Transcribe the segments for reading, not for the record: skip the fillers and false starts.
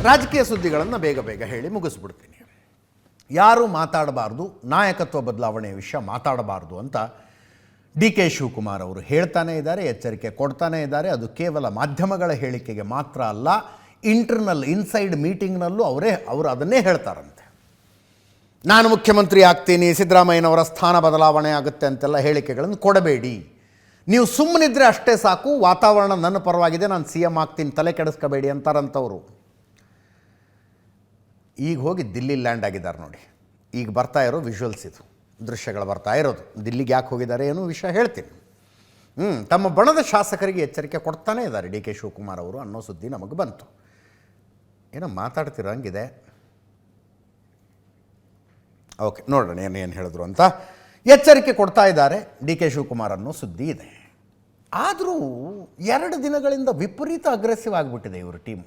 ರಾಜಕೀಯ ಸುದ್ದಿಗಳನ್ನು ಬೇಗ ಬೇಗ ಹೇಳಿ ಮುಗಿಸ್ಬಿಡ್ತೀನಿ. ಯಾರೂ ಮಾತಾಡಬಾರ್ದು, ನಾಯಕತ್ವ ಬದಲಾವಣೆ ವಿಷಯ ಮಾತಾಡಬಾರ್ದು ಅಂತ ಡಿ ಕೆ ಶಿವಕುಮಾರ್ ಅವರು ಹೇಳ್ತಾನೇ ಇದ್ದಾರೆ, ಎಚ್ಚರಿಕೆ ಕೊಡ್ತಾನೇ ಇದ್ದಾರೆ. ಅದು ಕೇವಲ ಮಾಧ್ಯಮಗಳ ಹೇಳಿಕೆಗೆ ಮಾತ್ರ ಅಲ್ಲ, ಇಂಟರ್ನಲ್ ಇನ್ಸೈಡ್ ಮೀಟಿಂಗ್ನಲ್ಲೂ ಅವರು ಅದನ್ನೇ ಹೇಳ್ತಾರಂತೆ. ನಾನು ಮುಖ್ಯಮಂತ್ರಿ ಆಗ್ತೀನಿ, ಸಿದ್ದರಾಮಯ್ಯನವರ ಸ್ಥಾನ ಬದಲಾವಣೆ ಆಗುತ್ತೆ ಅಂತೆಲ್ಲ ಹೇಳಿಕೆಗಳನ್ನು ಕೊಡಬೇಡಿ, ನೀವು ಸುಮ್ಮನಿದ್ರೆ ಅಷ್ಟೇ ಸಾಕು, ವಾತಾವರಣ ನನ್ನ ಪರವಾಗಿದೆ, ನಾನು ಸಿ ಎಂ ಆಗ್ತೀನಿ, ತಲೆ ಕೆಡಿಸ್ಕೋಬೇಡಿ ಅಂತಾರಂಥವ್ರು. ಈಗ ಹೋಗಿ ದಿಲ್ಲಿ ಲ್ಯಾಂಡ್ ಆಗಿದ್ದಾರೆ ನೋಡಿ. ಈಗ ಬರ್ತಾ ಇರೋ ವಿಜುವಲ್ಸ್ ಇದು, ದೃಶ್ಯಗಳು ಬರ್ತಾ ಇರೋದು. ದಿಲ್ಲಿಗೆ ಯಾಕೆ ಹೋಗಿದ್ದಾರೆ ಏನೋ ವಿಷಯ ಹೇಳ್ತೀನಿ. ತಮ್ಮ ಬಣದ ಶಾಸಕರಿಗೆ ಎಚ್ಚರಿಕೆ ಕೊಡ್ತಾನೇ ಇದ್ದಾರೆ ಡಿ ಕೆ ಶಿವಕುಮಾರ್ ಅವರು ಅನ್ನೋ ಸುದ್ದಿ ನಮಗೆ ಬಂತು. ಏನೋ ಮಾತಾಡ್ತಿರೋ ಹಂಗಿದೆ. ಓಕೆ, ನೋಡೋಣ ಏನು ಹೇಳಿದ್ರು ಅಂತ. ಎಚ್ಚರಿಕೆ ಕೊಡ್ತಾ ಇದ್ದಾರೆ ಡಿ ಕೆ ಶಿವಕುಮಾರ್ ಅನ್ನೋ ಸುದ್ದಿ ಇದೆ. ಆದರೂ 2 ದಿನಗಳಿಂದ ವಿಪರೀತ ಅಗ್ರೆಸಿವ್ ಆಗಿಬಿಟ್ಟಿದೆ ಇವರು ಟೀಮ್.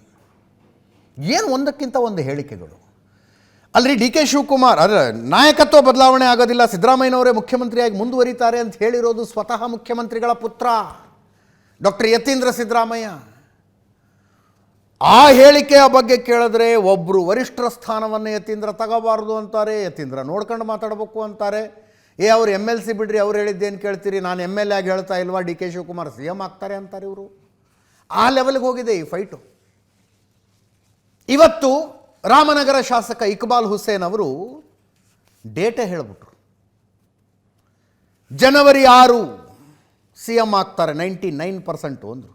ಏನು ಒಂದಕ್ಕಿಂತ ಒಂದು ಹೇಳಿಕೆಗಳು. ಅಲ್ರಿ, ಡಿ ಕೆ ಶಿವಕುಮಾರ್ ನಾಯಕತ್ವ ಬದಲಾವಣೆ ಆಗೋದಿಲ್ಲ, ಸಿದ್ದರಾಮಯ್ಯನವರೇ ಮುಖ್ಯಮಂತ್ರಿಯಾಗಿ ಮುಂದುವರಿತಾರೆ ಅಂತ ಹೇಳಿರೋದು ಸ್ವತಃ ಮುಖ್ಯಮಂತ್ರಿಗಳ ಪುತ್ರ ಡಾಕ್ಟರ್ ಯತೀಂದ್ರ ಸಿದ್ದರಾಮಯ್ಯ. ಆ ಹೇಳಿಕೆಯ ಬಗ್ಗೆ ಕೇಳಿದ್ರೆ ಒಬ್ಬರು ವರಿಷ್ಠರ ಸ್ಥಾನವನ್ನು ಯತೀಂದ್ರ ತಗೋಬಾರ್ದು ಅಂತಾರೆ, ಯತೀಂದ್ರ ನೋಡ್ಕೊಂಡು ಮಾತಾಡಬೇಕು ಅಂತಾರೆ. ಅವ್ರು MLC ಬಿಡ್ರಿ, ಅವ್ರು ಹೇಳಿದ್ದೇನು ಕೇಳ್ತೀರಿ, ನಾನು MLA ಆಗಿ ಹೇಳ್ತಾ ಇಲ್ವಾ, ಡಿ ಕೆ ಶಿವಕುಮಾರ್ CM ಆಗ್ತಾರೆ ಅಂತಾರೆ ಇವರು. ಆ ಲೆವೆಲ್ಗೆ ಹೋಗಿದೆ ಈ ಫೈಟು. ಇವತ್ತು ರಾಮನಗರ ಶಾಸಕ ಇಕ್ಬಾಲ್ ಹುಸೇನ್ ಅವರು ಡೇಟೇ ಹೇಳಿಬಿಟ್ರು. ಜನವರಿ 6 CM ಆಗ್ತಾರೆ 99% ಅಂದರು.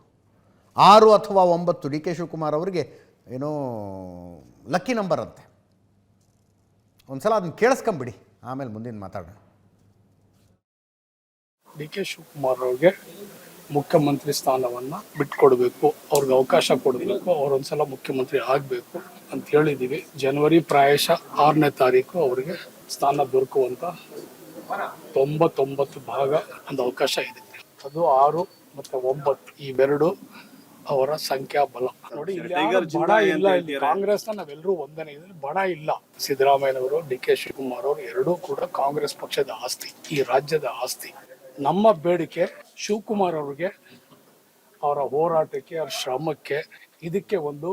6 ಅಥವಾ 9 ಡಿ ಕೆ ಶಿವಕುಮಾರ್ ಅವರಿಗೆ ಏನೋ ಲಕ್ಕಿ ನಂಬರ್ ಅಂತೆ. ಒಂದು ಸಲ ಅದನ್ನು ಕೇಳಿಸ್ಕೊಂಬಿಡಿ, ಆಮೇಲೆ ಮುಂದಿನ ಮಾತಾಡೋಣ. ಡಿ ಕೆ ಶಿವಕುಮಾರ್ ಅವ್ರಿಗೆ ಮುಖ್ಯಮಂತ್ರಿ ಸ್ಥಾನವನ್ನ ಬಿಟ್ಕೊಡ್ಬೇಕು, ಅವ್ರಿಗೆ ಅವಕಾಶ ಕೊಡಬೇಕು, ಅವ್ರೊಂದ್ಸಲ ಮುಖ್ಯಮಂತ್ರಿ ಆಗಬೇಕು ಅಂತ ಹೇಳಿದ್ದೀವಿ. ಜನವರಿ ಪ್ರಾಯಶಃ 6ನೇ ತಾರೀಕು ಅವರಿಗೆ ಸ್ಥಾನ ದೊರಕುವಂತ 99 ಭಾಗ ಒಂದು ಅವಕಾಶ ಇದೆ. ಅದು 6 ಮತ್ತು 9 ಇವೆರಡು ಅವರ ಸಂಖ್ಯಾ ಬಲ. ನೋಡಿ, ಬಣ ಇಲ್ಲ, ಇಲ್ಲಿ ಕಾಂಗ್ರೆಸ್ನ ನಾವೆಲ್ಲರೂ ಒಂದನೇ ಇದ್ರಲ್ಲಿ ಬಣ ಇಲ್ಲ. ಸಿದ್ದರಾಮಯ್ಯನವರು, ಡಿ ಕೆ ಶಿವಕುಮಾರ್ ಅವರು ಎರಡೂ ಕೂಡ ಕಾಂಗ್ರೆಸ್ ಪಕ್ಷದ ಆಸ್ತಿ, ಈ ರಾಜ್ಯದ ಆಸ್ತಿ. ನಮ್ಮ ಬೇಡಿಕೆ ಶಿವಕುಮಾರ್ ಅವ್ರಿಗೆ ಅವರ ಹೋರಾಟಕ್ಕೆ, ಅವ್ರ ಶ್ರಮಕ್ಕೆ, ಇದಕ್ಕೆ ಒಂದು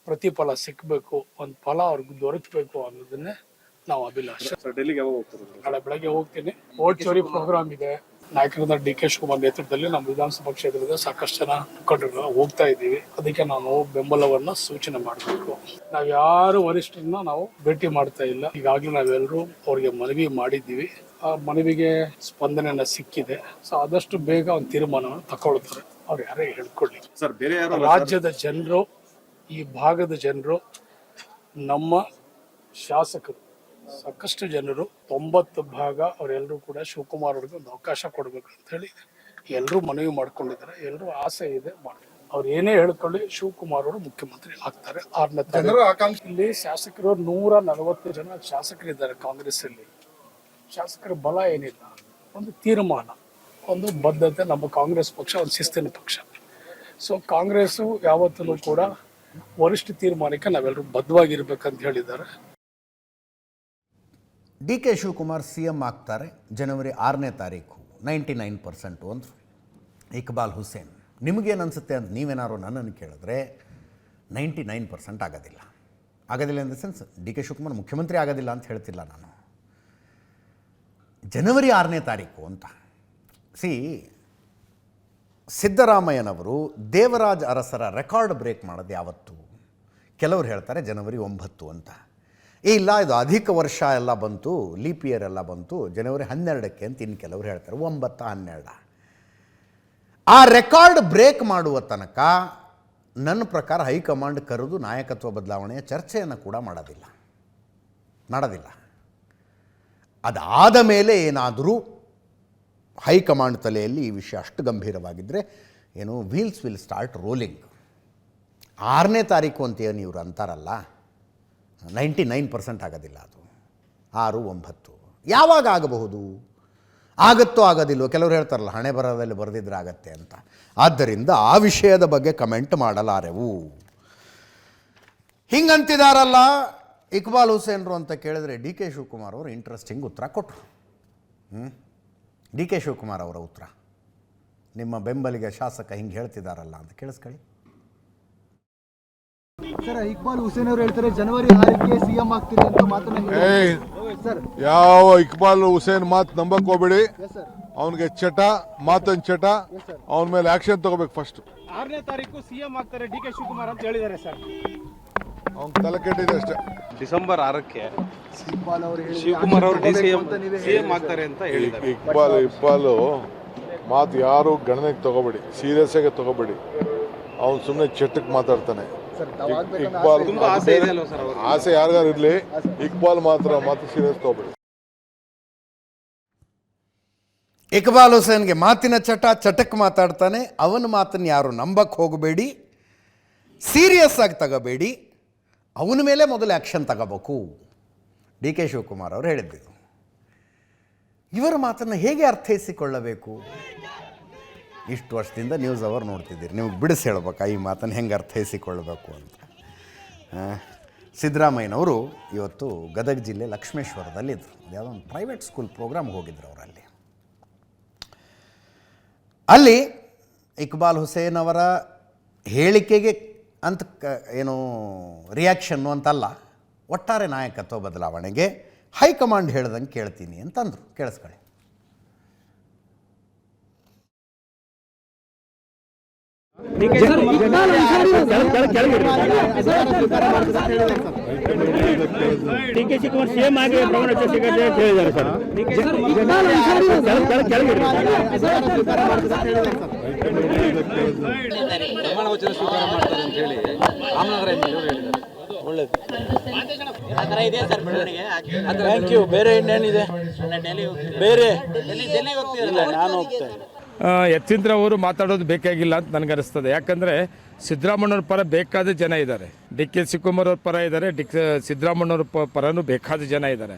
ಪ್ರತಿಫಲ ಸಿಕ್ಕಬೇಕು, ಒಂದು ಫಲ ಅವ್ರಿಗೆ ದೊರಕಬೇಕು ಅನ್ನೋದನ್ನೇ ನಾವು ಅಭಿಲಾಷೆ. ನಾಳೆ ಬೆಳಗ್ಗೆ ಹೋಗ್ತೀನಿ. ವೋಟ್ ಚೋರಿ ಪ್ರೋಗ್ರಾಮ್ ಇದೆ. ನಾಯಕರಾದ ಡಿ ಕೆ ಶಿವಕುಮಾರ್ ನೇತೃತ್ವದಲ್ಲಿ ನಮ್ಮ ವಿಧಾನಸಭಾ ಕ್ಷೇತ್ರದ ಸಾಕಷ್ಟು ಜನ ಮುಖಂಡರು ಹೋಗ್ತಾ ಇದ್ದೀವಿ. ಅದಕ್ಕೆ ನಾವು ಬೆಂಬಲವನ್ನ ಸೂಚನೆ ಮಾಡಬೇಕು. ನಾವ್ ಯಾರು ವರಿಷ್ಠರನ್ನ ನಾವು ಭೇಟಿ ಮಾಡ್ತಾ ಇಲ್ಲ. ಈಗಾಗಲೇ ನಾವೆಲ್ಲರೂ ಅವ್ರಿಗೆ ಮನವಿ ಮಾಡಿದ್ದೀವಿ. ಆ ಮನವಿಗೆ ಸ್ಪಂದನೆಯನ್ನ ಸಿಕ್ಕಿದೆ. ಸೊ ಆದಷ್ಟು ಬೇಗ ಒಂದು ತೀರ್ಮಾನವನ್ನು ತಗೊಳ್ತಾರೆ. ಅವ್ರು ಯಾರೇ ಹೇಳ್ಕೊಳ್ಳಿ. ರಾಜ್ಯದ ಜನರು, ಈ ಭಾಗದ ಜನರು, ನಮ್ಮ ಶಾಸಕರು, ಸಾಕಷ್ಟು ಜನರು 90 ಭಾಗ ಅವರೆಲ್ಲರೂ ಕೂಡ ಶಿವಕುಮಾರ್ ಅವ್ರಿಗೆ ಒಂದು ಅವಕಾಶ ಕೊಡ್ಬೇಕು ಅಂತ ಹೇಳಿ ಎಲ್ಲರೂ ಮನವಿ ಮಾಡ್ಕೊಂಡಿದ್ದಾರೆ. ಎಲ್ಲರೂ ಆಸೆ ಇದೆ. ಅವ್ರು ಏನೇ ಹೇಳ್ಕೊಳ್ಳಿ, ಶಿವಕುಮಾರ್ ಅವರು ಮುಖ್ಯಮಂತ್ರಿ ಆಗ್ತಾರೆ. 6ನೇ ತಾರೀಕು ಇಲ್ಲಿ ಶಾಸಕರು 140 ಜನ ಶಾಸಕರಿದ್ದಾರೆ ಕಾಂಗ್ರೆಸ್ ಅಲ್ಲಿ. ಶಾಸಕರ ಬಲ ಏನಿಲ್ಲ, ಒಂದು ತೀರ್ಮಾನ, ಒಂದು ಬದ್ಧತೆ. ನಮ್ಮ ಕಾಂಗ್ರೆಸ್ ಪಕ್ಷ ಒಂದು ಶಿಸ್ತಿನ ಪಕ್ಷ. ಸೊ ಕಾಂಗ್ರೆಸ್ ಯಾವತ್ತೂ ಕೂಡ ವರಿಷ್ಠ ತೀರ್ಮಾನಕ್ಕೆ ನಾವೆಲ್ಲರೂ ಬದ್ಧವಾಗಿರ್ಬೇಕಂತ ಹೇಳಿದ್ದಾರೆ. ಡಿ ಕೆ ಶಿವಕುಮಾರ್ CM ಆಗ್ತಾರೆ ಜನವರಿ 6ನೇ ತಾರೀಕು 99% ಅಂದರು ಇಕ್ಬಾಲ್ ಹುಸೇನ್. ನಿಮಗೇನು ಅನಿಸುತ್ತೆ ಅಂತ ನೀವೇನಾದ್ರು ನನ್ನನ್ನು ಕೇಳಿದ್ರೆ 99% ಆಗೋದಿಲ್ಲ. ಆಗೋದಿಲ್ಲ in the sense D K Shivakumar ಮುಖ್ಯಮಂತ್ರಿ ಆಗೋದಿಲ್ಲ ಅಂತ ಹೇಳ್ತಿಲ್ಲ ನಾನು. ಜನವರಿ 6ನೇ ತಾರೀಕು ಅಂತ. ಸಿದ್ದರಾಮಯ್ಯನವರು ದೇವರಾಜ್ ಅರಸರ ರೆಕಾರ್ಡ್ ಬ್ರೇಕ್ ಮಾಡೋದು ಯಾವತ್ತು? ಕೆಲವರು ಹೇಳ್ತಾರೆ ಜನವರಿ 9 ಅಂತ. ಇಲ್ಲ, ಇದು ಅಧಿಕ ವರ್ಷ ಎಲ್ಲ ಬಂತು, ಲೀಪ್ ಇಯರ್ ಎಲ್ಲ ಬಂತು, ಜನವರಿ 12ಕ್ಕೆ ಅಂತ ಇನ್ನು ಕೆಲವರು ಹೇಳ್ತಾರೆ 9, 12. ಆ ರೆಕಾರ್ಡ್ ಬ್ರೇಕ್ ಮಾಡುವ ತನಕ ನನ್ನ ಪ್ರಕಾರ ಹೈಕಮಾಂಡ್ ಕರೆದು ನಾಯಕತ್ವ ಬದಲಾವಣೆಯ ಚರ್ಚೆಯನ್ನು ಕೂಡ ಮಾಡೋದಿಲ್ಲ. ಅದಾದ ಮೇಲೆ ಏನಾದರೂ ಹೈಕಮಾಂಡ್ ತಲೆಯಲ್ಲಿ ಈ ವಿಷಯ ಅಷ್ಟು ಗಂಭೀರವಾಗಿದ್ದರೆ ಏನು ವೀಲ್ಸ್ ವಿಲ್ ಸ್ಟಾರ್ಟ್ ರೋಲಿಂಗ್. 6ನೇ ತಾರೀಕು ಅಂತ ಏನು ಇವರು ಅಂತಾರಲ್ಲ, 99% ಆಗೋದಿಲ್ಲ. ಅದು 6, 9 ಯಾವಾಗ ಆಗಬಹುದು? ಆಗುತ್ತೋ ಆಗೋದಿಲ್ವೋ? ಕೆಲವರು ಹೇಳ್ತಾರಲ್ಲ ಹಣೆ ಬರಹದಲ್ಲಿ ಬರೆದಿದ್ರೆ ಆಗತ್ತೆ ಅಂತ. ಆದ್ದರಿಂದ ಆ ವಿಷಯದ ಬಗ್ಗೆ ಕಮೆಂಟ್ ಮಾಡಲಾರೆವು. ಹಿಂಗಂತಿದಾರಲ್ಲ ಇಕ್ಬಾಲ್ ಹುಸೇನ್ರು ಅಂತ ಕೇಳಿದ್ರೆ ಡಿ ಕೆ ಶಿವಕುಮಾರ್ ಅವರು ಇಂಟ್ರೆಸ್ಟಿಂಗ್ ಉತ್ತರ ಕೊಟ್ಟರು. ಡಿ ಕೆ ಶಿವಕುಮಾರ್ ಅವರ ಉತ್ತರ, ನಿಮ್ಮ ಬೆಂಬಲಿಗ ಶಾಸಕ ಹಿಂಗೆ ಹೇಳ್ತಿದ್ದಾರಲ್ಲ ಅಂತ ಕೇಳಿಸ್ಕೊಳ್ಳಿ. ಸರ್ ಇಕ್ಬಾಲ್ ಹುಸೇನ್ ಅವರು ಹೇಳ್ತಾರೆ ಜನವರಿ 6ಕ್ಕೆ ಸಿಎಂ ಆಗ್ತೀರಿ ಅಂತ ಮಾತನ್ನ ಸರ್. ಯಾವ ಇಕ್ಬಾಲ್ ಹುಸೇನ್ ಮಾತು ನಂಬಕ್ ಹೋಗ್ಬೇಡಿ. ಸರ್ ಅವನಿಗೆ ಚಟ ಮಾತನ್ ಚಟ, ಅವನ ಮೇಲೆ ಆಕ್ಷನ್ ತಗೋಬೇಕು ಫಸ್ಟ್. 6ನೇ ತಾರೀಕು ಸಿಎಂ ಆಗ್ತಾರೆ ಡಿ ಕೆ ಶಿವಕುಮಾರ್ ಅಂತ ಹೇಳಿದ್ದಾರೆ ಸರ್. ಅವ್ನ್ ತಲೆ ಕೆಟ್ಟಿದೆ ಅಷ್ಟೇ. ಡಿಸೆಂಬರ್ 6ಕ್ಕೆ ಇಕ್ಬಾಲ್ ಅವರು ಶಿವಕುಮಾರ್ ಅವರು ಸಿಎಂ ಆಗ್ತಾರೆ ಅಂತ ಹೇಳಿದ್ದಾರೆ. ಇಕ್ಬಾಲ್ ಮಾತು ಯಾರು ಗಣನೆಗೆ ತಗೋಬೇಡಿ, ಸೀರಿಯಸ್ ಆಗಿ ತಗೋಬೇಡಿ. ಅವ್ನು ಸುಮ್ಮನೆ ಚಟಕ್ಕೆ ಮಾತಾಡ್ತಾನೆ. ಇಕ್ಬಾಲ್ ತುಂಬಾ ಆಸೆ ಇದೆ ಅಲ್ವಾ ಸರ್ ಅವ್ರಿಗೆ? ಆಸೆ ಯಾರಿಗಾರು ಇರ್ಲಿ, ಇಕ್ಬಾಲ್ ಮಾತು ಸೀರಿಯಸ್ ತಗೋಬೇಡಿ. ಇಕ್ಬಾಲ್ ಹುಸೇನ್ಗೆ ಮಾತಿನ ಚಟಕ್ಕೆ ಮಾತಾಡ್ತಾನೆ. ಅವನ ಮಾತನ್ನು ಯಾರು ನಂಬಕ್ಕೆ ಹೋಗಬೇಡಿ, ಸೀರಿಯಸ್ ಆಗಿ ತಗೋಬೇಡಿ, ಅವನ ಮೇಲೆ ಮೊದಲು ಆ್ಯಕ್ಷನ್ ತಗೋಬೇಕು. ಡಿ ಕೆ ಶಿವಕುಮಾರ್ ಅವರು ಹೇಳಿದ್ದು. ಇವರ ಮಾತನ್ನು ಹೇಗೆ ಅರ್ಥೈಸಿಕೊಳ್ಳಬೇಕು? ಇಷ್ಟು ವರ್ಷದಿಂದ ನ್ಯೂಸ್ ಅವರ್ ನೋಡ್ತಿದ್ದೀರಿ, ನಿಮಗೆ ಬಿಡಿಸಿ ಹೇಳ್ಬೇಕಾ ಈ ಮಾತನ್ನು ಹೆಂಗೆ ಅರ್ಥೈಸಿಕೊಳ್ಳಬೇಕು ಅಂತ. ಸಿದ್ದರಾಮಯ್ಯನವರು ಇವತ್ತು ಗದಗ ಜಿಲ್ಲೆ ಲಕ್ಷ್ಮೇಶ್ವರದಲ್ಲಿದ್ದರು. ಯಾವುದೋ ಒಂದು ಪ್ರೈವೇಟ್ ಸ್ಕೂಲ್ ಪ್ರೋಗ್ರಾಮ್ಗೆ ಹೋಗಿದ್ರು ಅವರಲ್ಲಿ. ಅಲ್ಲಿ ಇಕ್ಬಾಲ್ ಹುಸೇನ್ ಅವರ ಹೇಳಿಕೆಗೆ ಅಂತ ಏನು ರಿಯಾಕ್ಷನ್ನು ಅಂತಲ್ಲ, ಒಟ್ಟಾರೆ ನಾಯಕತ್ವ ಬದಲಾವಣೆಗೆ ಹೈಕಮಾಂಡ್ ಹೇಳ್ದಂಗೆ ಕೇಳ್ತೀನಿ ಅಂತಂದರು. ಕೇಳಿಸ್ಕೊಳ್ಳಿ. ಡಿ ಕೆ ಶಿವಕುಮಾರ್ ಸಿಎಂ ಆಗಿ ಪ್ರಮಾಣ ವಚನ ಸ್ವೀಕಾರ ಅಂತ ಹೇಳಿದ್ದಾರೆ ಸರ್. ಪ್ರಮಾಣ ವಚನ ಸ್ವೀಕಾರ ಮಾಡ್ತಾರೆ ಅಂತ ಹೇಳಿ ರಾಮನಗರ ಎಂ.ಪಿ. ಅವರು ಹೇಳಿದ್ದಾರೆ. ಒಳ್ಳೇದು. Thank you. ಬೇರೆ ಇನ್ನೇನಿದೆ? ಬೇರೆ ನಾನು ಹೋಗ್ತೇನೆ. ಯತೀಂದ್ರ ಅವರು ಮಾತಾಡೋದು ಬೇಕಾಗಿಲ್ಲ ಅಂತ ನನಗನ್ನಿಸ್ತದೆ. ಯಾಕಂದರೆ ಸಿದ್ದರಾಮಣ್ಣವ್ರ ಪರ ಬೇಕಾದ ಜನ ಇದ್ದಾರೆ, ಡಿ ಕೆ ಶಿವಕುಮಾರ್ ಅವ್ರ ಪರ ಇದ್ದಾರೆ, ಸಿದ್ದರಾಮಣ್ಣವ್ರ ಪರನೂ ಬೇಕಾದ ಜನ ಇದ್ದಾರೆ.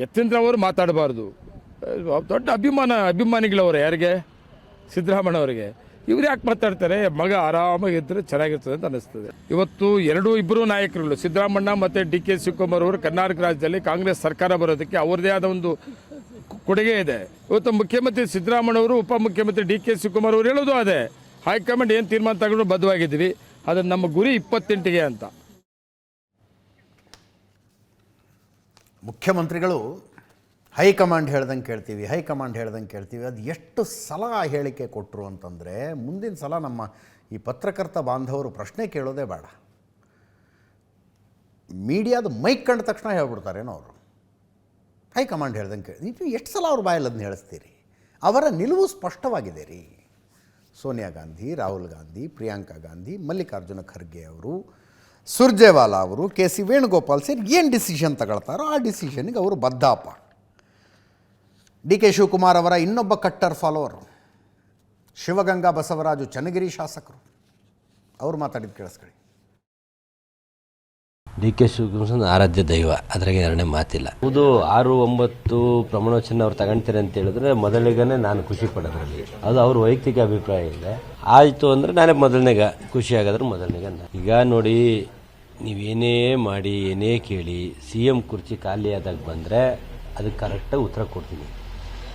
ಯತೀಂದ್ರ ಅವರು ಮಾತಾಡಬಾರ್ದು. ದೊಡ್ಡ ಅಭಿಮಾನಿಗಳವರು ಯಾರಿಗೆ? ಸಿದ್ದರಾಮಣ್ಣವರಿಗೆ. ಇವ್ರು ಯಾಕೆ ಮಾತಾಡ್ತಾರೆ? ಮಗ ಆರಾಮಾಗಿದ್ದರೆ ಚೆನ್ನಾಗಿರ್ತದೆ ಅಂತ ಅನ್ನಿಸ್ತದೆ. ಇವತ್ತು ಇಬ್ಬರು ನಾಯಕರುಗಳು, ಸಿದ್ದರಾಮಣ್ಣ ಮತ್ತು ಡಿ ಕೆ ಶಿವಕುಮಾರ್ ಅವರು ಕರ್ನಾಟಕ ರಾಜ್ಯದಲ್ಲಿ ಕಾಂಗ್ರೆಸ್ ಸರ್ಕಾರ ಬರೋದಕ್ಕೆ ಅವ್ರದ್ದೇ ಆದ ಒಂದು ಕೊಡುಗೆ ಇದೆ. ಇವತ್ತು ಮುಖ್ಯಮಂತ್ರಿ ಸಿದ್ದರಾಮಣ್ಣವರು, ಉಪಮುಖ್ಯಮಂತ್ರಿ ಡಿ ಕೆ ಶಿವಕುಮಾರ್ ಅವರು ಹೇಳೋದು ಅದೇ, ಹೈಕಮಾಂಡ್ ಏನು ತೀರ್ಮಾನ ತಗೊಂಡು ಬದ್ಧವಾಗಿದ್ದೀವಿ, ಅದು ನಮ್ಮ ಗುರಿ 28ಗೆ ಅಂತ. ಮುಖ್ಯಮಂತ್ರಿಗಳು ಹೈಕಮಾಂಡ್ ಹೇಳ್ದಂಗೆ ಕೇಳ್ತೀವಿ, ಹೈಕಮಾಂಡ್ ಹೇಳ್ದಂಗೆ ಕೇಳ್ತೀವಿ. ಅದು ಎಷ್ಟು ಸಲ ಹೇಳಿಕೆ ಕೊಟ್ಟರು ಅಂತಂದರೆ, ಮುಂದಿನ ಸಲ ನಮ್ಮ ಈ ಪತ್ರಕರ್ತ ಬಾಂಧವರು ಪ್ರಶ್ನೆ ಕೇಳೋದೇ ಬೇಡ. ಮೀಡಿಯಾದ ಮೈಕ್ ಕಂಡ ತಕ್ಷಣ ಹೇಳ್ಬಿಡ್ತಾರೇನೋ ಅವರು. ಹೈಕಮಾಂಡ್ ಹೇಳ್ದಂಗೆ ಕೇಳಿ ನೀವು ಎಷ್ಟು ಸಲ ಅವ್ರ ಬಾಯಲ್ಲಿ ಅದನ್ನ ಹೇಳಿಸ್ತೀರಿ? ಅವರ ನಿಲುವು ಸ್ಪಷ್ಟವಾಗಿದೆ ರೀ. ಸೋನಿಯಾ ಗಾಂಧಿ, ರಾಹುಲ್ ಗಾಂಧಿ, ಪ್ರಿಯಾಂಕಾ ಗಾಂಧಿ, ಮಲ್ಲಿಕಾರ್ಜುನ ಖರ್ಗೆ ಅವರು, ಸುರ್ಜೇವಾಲಾ ಅವರು, ಕೆ ಸಿ ವೇಣುಗೋಪಾಲ್ ಸೇರಿ ಏನು ಡಿಸಿಷನ್ ತಗೊಳ್ತಾರೋ ಆ ಡಿಸಿಷನ್ಗೆ ಅವರು ಬದ್ಧಾಪ. ಡಿ ಕೆ ಶಿವಕುಮಾರ್ ಅವರ ಇನ್ನೊಬ್ಬ ಕಟ್ಟರ್ ಫಾಲೋವರ್ ಶಿವಗಂಗಾ ಬಸವರಾಜು, ಚನ್ನಗಿರಿ ಶಾಸಕರು, ಅವರು ಮಾತಾಡಿದ್ದು ಕೇಳಿಸ್ಕೊಳ್ಳಿ. ಡಿ ಕೆ ಶಿವಕುಮಾರ್ ಆರಾಧ್ಯ ದೈವ, ಅದ್ರಾಗೆ ಎರಡನೇ ಮಾತಿಲ್ಲ. ಹೌದು, 6-9 ಪ್ರಮಾಣವಚನ ಅವ್ರು ತಗೊಂತಾರೆ ಅಂತ ಹೇಳಿದ್ರೆ ಮೊದಲಿಗನೇ ನಾನು ಖುಷಿ ಪಡೋದ್ರಲ್ಲಿ, ಅದು ಅವ್ರ ವೈಯಕ್ತಿಕ ಅಭಿಪ್ರಾಯ ಇದೆ. ಆಯಿತು ಅಂದರೆ ನಾನೇ ಮೊದಲನೇಗ ಖುಷಿ ಆಗೋದ್ರೆ ಮೊದಲನೇಗ. ಈಗ ನೋಡಿ, ನೀವೇನೇ ಮಾಡಿ ಏನೇ ಕೇಳಿ CM ಕುರ್ಚಿ ಖಾಲಿ ಆದಾಗ ಬಂದರೆ ಅದಕ್ಕೆ ಕರೆಕ್ಟಾಗಿ ಉತ್ತರ ಕೊಡ್ತೀನಿ.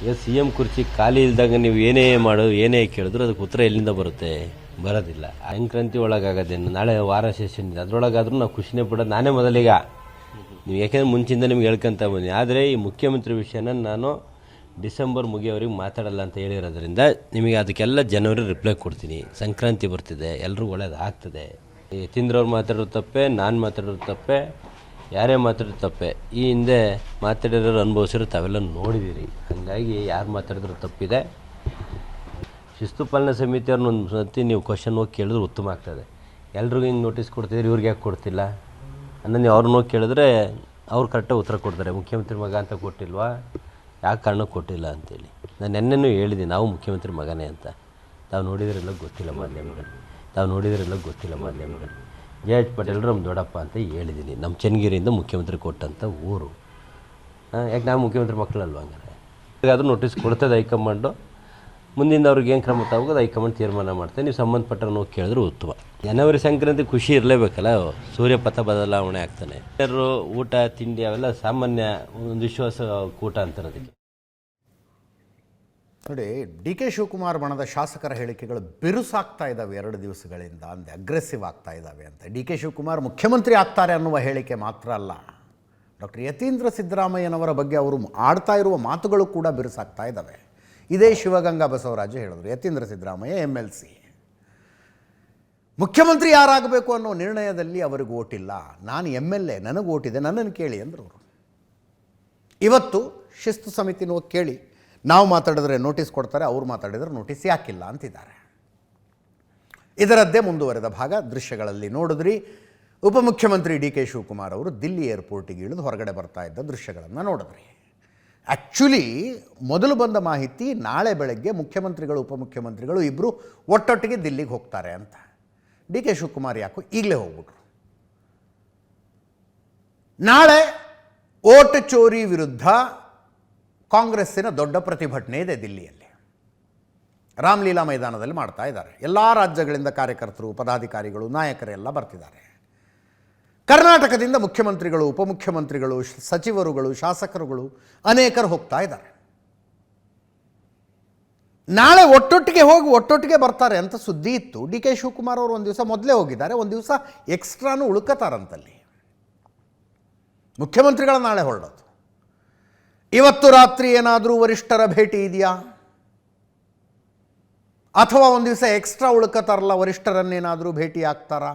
ಈಗ CM ಕುರ್ಚಿ ಖಾಲಿ ಇಲ್ದಾಗ ನೀವು ಏನೇ ಮಾಡೋದು ಏನೇ ಕೇಳಿದ್ರು ಅದಕ್ಕೆ ಉತ್ತರ ಎಲ್ಲಿಂದ ಬರುತ್ತೆ? ಬರೋದಿಲ್ಲ. ಸಂಕ್ರಾಂತಿ ಒಳಗಾಗೋದೇನು, ನಾಳೆ ವಾರ ಸೆಷನ್ ಇದೆ, ಅದರೊಳಗಾದ್ರೂ ನಾವು ಖುಷಿನೇ ಪಡೋದು ನಾನೇ ಮೊದಲಿಗ. ನೀವು ಯಾಕೆಂದರೆ ಮುಂಚಿಂದ ನಿಮ್ಗೆ ಹೇಳ್ಕೊಂತ ಬನ್ನಿ. ಆದರೆ ಈ ಮುಖ್ಯಮಂತ್ರಿ ವಿಷಯನ ನಾನು ಡಿಸೆಂಬರ್ ಮುಗಿಯೋರಿಗೆ ಮಾತಾಡಲ್ಲ ಅಂತ ಹೇಳಿರೋದ್ರಿಂದ ನಿಮಗೆ ಅದಕ್ಕೆಲ್ಲ ಜನವರಿ ರಿಪ್ಲೈ ಕೊಡ್ತೀನಿ. ಸಂಕ್ರಾಂತಿ ಬರ್ತಿದೆ, ಎಲ್ರಿಗೂ ಒಳ್ಳೇದು ಆಗ್ತದೆ. ಯತೀಂದ್ರವ್ರು ಮಾತಾಡೋದು ತಪ್ಪೆ, ನಾನು ಮಾತಾಡೋದು ತಪ್ಪೆ, ಯಾರೇ ಮಾತಾಡೋದು ತಪ್ಪೆ. ಈ ಹಿಂದೆ ಮಾತಾಡಿರೋರು ಅನುಭವಿಸಿರೋ ತಾವೆಲ್ಲ ನೋಡಿದ್ದೀರಿ. ಹಾಗಾಗಿ ಯಾರು ಮಾತಾಡಿದ್ರು ತಪ್ಪಿದೆ. ಶಿಸ್ತು ಪಾಲನಾ ಸಮಿತಿಯವ್ರನ್ನ ಒಂದು ಸತಿ ನೀವು ಕ್ವಶನ್ ಹೋಗಿ ಕೇಳಿದ್ರೆ ಉತ್ತಮ ಆಗ್ತದೆ. ಎಲ್ರಿಗೂ ಹಿಂಗೆ ನೋಟಿಸ್ ಕೊಡ್ತಿದ್ದೀರಿ, ಇವ್ರಿಗೆ ಯಾಕೆ ಕೊಡ್ತಿಲ್ಲ ಅನ್ನೋ ನೀವು ಅವ್ರನ್ನ ಹೋಗಿ ಕೇಳಿದ್ರೆ ಅವ್ರು ಕರೆಕ್ಟಾಗಿ ಉತ್ತರ ಕೊಡ್ತಾರೆ. ಮುಖ್ಯಮಂತ್ರಿ ಮಗ ಅಂತ ಕೊಟ್ಟಿಲ್ವಾ, ಯಾಕೆ ಕಾರಣಕ್ಕೆ ಕೊಟ್ಟಿಲ್ಲ ಅಂತೇಳಿ. ನಾನು ನೆನ್ನೆನೂ ಹೇಳಿದ್ದೀನಿ, ನಾವು ಮುಖ್ಯಮಂತ್ರಿ ಮಗನೇ ಅಂತ. ತಾವು ನೋಡಿದ್ರೆಲ್ಲ ಗೊತ್ತಿಲ್ಲ ಮಾಧ್ಯಮಗಳು. ಜೆ.ಎಚ್. ಪಟೇಲ್ರು ನಮ್ಮ ದೊಡ್ಡಪ್ಪ ಅಂತ ಹೇಳಿದ್ದೀನಿ. ನಮ್ಮ ಚನ್ನಗಿರಿಯಿಂದ ಮುಖ್ಯಮಂತ್ರಿ ಕೊಟ್ಟಂಥ ಊರು. ಯಾಕೆ ನಾವು ಮುಖ್ಯಮಂತ್ರಿ ಮಕ್ಕಳಲ್ವ? ಹಂಗಾರೆ ಈಗಾದರೂ ನೋಟಿಸ್ ಕೊಡ್ತದೆ ಹೈಕಮಾಂಡು. ಮುಂದಿನ ಅವ್ರಿಗೆ ಏನು ಕ್ರಮ ತಗೋದು ಹೈಕಮಾಂಡ್ ತೀರ್ಮಾನ ಮಾಡ್ತಾರೆ. ನೀವು ಸಂಬಂಧಪಟ್ಟವ್ರನ್ನ ಹೋಗಿ ಕೇಳಿದ್ರೆ ಉತ್ತಮ. ಜನವರಿ ಸಂಕ್ರಾಂತಿ ಖುಷಿ ಇರಲೇಬೇಕಲ್ಲ, ಸೂರ್ಯಪಥ ಬದಲಾವಣೆ ಆಗ್ತಾನೆ. ಊಟ ತಿಂಡಿ ಅವೆಲ್ಲ ಸಾಮಾನ್ಯ ಒಂದು ವಿಶ್ವಾಸ ಕೂಟ ಅಂತಾರೆ ಅದಕ್ಕೆ. ನೋಡಿ, ಡಿ ಕೆ ಶಿವಕುಮಾರ್ ಬಣದ ಶಾಸಕರ ಹೇಳಿಕೆಗಳು ಬಿರುಸಾಗ್ತಾ ಇದ್ದಾವೆ 2 ದಿವಸಗಳಿಂದ, ಅಂದೆ ಅಗ್ರೆಸಿವ್ ಆಗ್ತಾ ಇದ್ದಾವೆ ಅಂತ. ಡಿ ಕೆ ಶಿವಕುಮಾರ್ ಮುಖ್ಯಮಂತ್ರಿ ಆಗ್ತಾರೆ ಅನ್ನುವ ಹೇಳಿಕೆ ಮಾತ್ರ ಅಲ್ಲ, ಡಾಕ್ಟರ್ ಯತೀಂದ್ರ ಸಿದ್ದರಾಮಯ್ಯನವರ ಬಗ್ಗೆ ಅವರು ಆಡ್ತಾ ಇರುವ ಮಾತುಗಳು ಕೂಡ ಬಿರುಸಾಗ್ತಾ ಇದ್ದಾವೆ. ಇದೇ ಶಿವಗಂಗಾ ಬಸವರಾಜು ಹೇಳಿದ್ರು, ಯತೀಂದ್ರ ಸಿದ್ದರಾಮಯ್ಯ MLC, ಮುಖ್ಯಮಂತ್ರಿ ಯಾರಾಗಬೇಕು ಅನ್ನೋ ನಿರ್ಣಯದಲ್ಲಿ ಅವರಿಗೆ ಓಟಿಲ್ಲ, ನಾನು MLA, ನನಗೆ ಓಟಿದೆ, ನನ್ನನ್ನು ಕೇಳಿ ಅಂದರು ಅವರು. ಇವತ್ತು ಶಿಸ್ತು ಸಮಿತಿನೂ ಕೇಳಿ, ನಾವು ಮಾತಾಡಿದ್ರೆ ನೋಟಿಸ್ ಕೊಡ್ತಾರೆ, ಅವ್ರು ಮಾತಾಡಿದ್ರೆ ನೋಟಿಸ್ ಯಾಕಿಲ್ಲ ಅಂತಿದ್ದಾರೆ. ಇದರದ್ದೇ ಮುಂದುವರೆದ ಭಾಗ ದೃಶ್ಯಗಳಲ್ಲಿ ನೋಡಿದ್ರಿ. ಉಪಮುಖ್ಯಮಂತ್ರಿ ಡಿ ಕೆ ಶಿವಕುಮಾರ್ ಅವರು ದಿಲ್ಲಿ ಏರ್ಪೋರ್ಟಿಗೆ ಇಳಿದು ಹೊರಗಡೆ ಬರ್ತಾ ಇದ್ದ ದೃಶ್ಯಗಳನ್ನು ನೋಡಿದ್ರಿ. ಆ್ಯಕ್ಚುಲಿ ಮೊದಲು ಬಂದ ಮಾಹಿತಿ ನಾಳೆ ಬೆಳಗ್ಗೆ ಮುಖ್ಯಮಂತ್ರಿಗಳು ಉಪಮುಖ್ಯಮಂತ್ರಿಗಳು ಇಬ್ಬರು ಒಟ್ಟೊಟ್ಟಿಗೆ ದಿಲ್ಲಿಗೆ ಹೋಗ್ತಾರೆ ಅಂತ. ಡಿ ಕೆ ಶಿವಕುಮಾರ್ ಯಾಕೋ ಈಗಲೇ ಹೋಗ್ಬಿಟ್ರು. ನಾಳೆ ಓಟ್ ಚೋರಿ ವಿರುದ್ಧ ಕಾಂಗ್ರೆಸ್ಸಿನ ದೊಡ್ಡ ಪ್ರತಿಭಟನೆ ಇದೆ ದಿಲ್ಲಿಯಲ್ಲಿ. ರಾಮಲೀಲಾ ಮೈದಾನದಲ್ಲಿ ಮಾಡ್ತಾ ಇದ್ದಾರೆ. ಎಲ್ಲ ರಾಜ್ಯಗಳಿಂದ ಕಾರ್ಯಕರ್ತರು, ಪದಾಧಿಕಾರಿಗಳು, ನಾಯಕರೆಲ್ಲ ಬರ್ತಿದ್ದಾರೆ. ಕರ್ನಾಟಕದಿಂದ ಮುಖ್ಯಮಂತ್ರಿಗಳು, ಉಪಮುಖ್ಯಮಂತ್ರಿಗಳು, ಸಚಿವರುಗಳು, ಶಾಸಕರುಗಳು ಅನೇಕರು ಹೋಗ್ತಾ ಇದ್ದಾರೆ. ನಾಳೆ ಒಟ್ಟೊಟ್ಟಿಗೆ ಹೋಗಿ ಒಟ್ಟೊಟ್ಟಿಗೆ ಬರ್ತಾರೆ ಅಂತ ಸುದ್ದಿ ಇತ್ತು. ಡಿ ಕೆ ಶಿವಕುಮಾರ್ ಅವರು ಒಂದು ದಿವಸ ಮೊದಲೇ ಹೋಗಿದ್ದಾರೆ, ಒಂದು ದಿವಸ ಎಕ್ಸ್ಟ್ರಾನು ಉಳ್ಕತಾರಂತಲ್ಲಿ. ಮುಖ್ಯಮಂತ್ರಿಗಳ ನಾಳೆ ಹೊರಡೋದು. ಇವತ್ತು ರಾತ್ರಿ ಏನಾದರೂ ವರಿಷ್ಠರ ಭೇಟಿ ಇದೆಯಾ, ಅಥವಾ ಒಂದು ದಿವಸ ಎಕ್ಸ್ಟ್ರಾ ಉಳ್ಕತಾರಲ್ಲ ವರಿಷ್ಠರನ್ನೇನಾದರೂ ಭೇಟಿ ಆಗ್ತಾರಾ?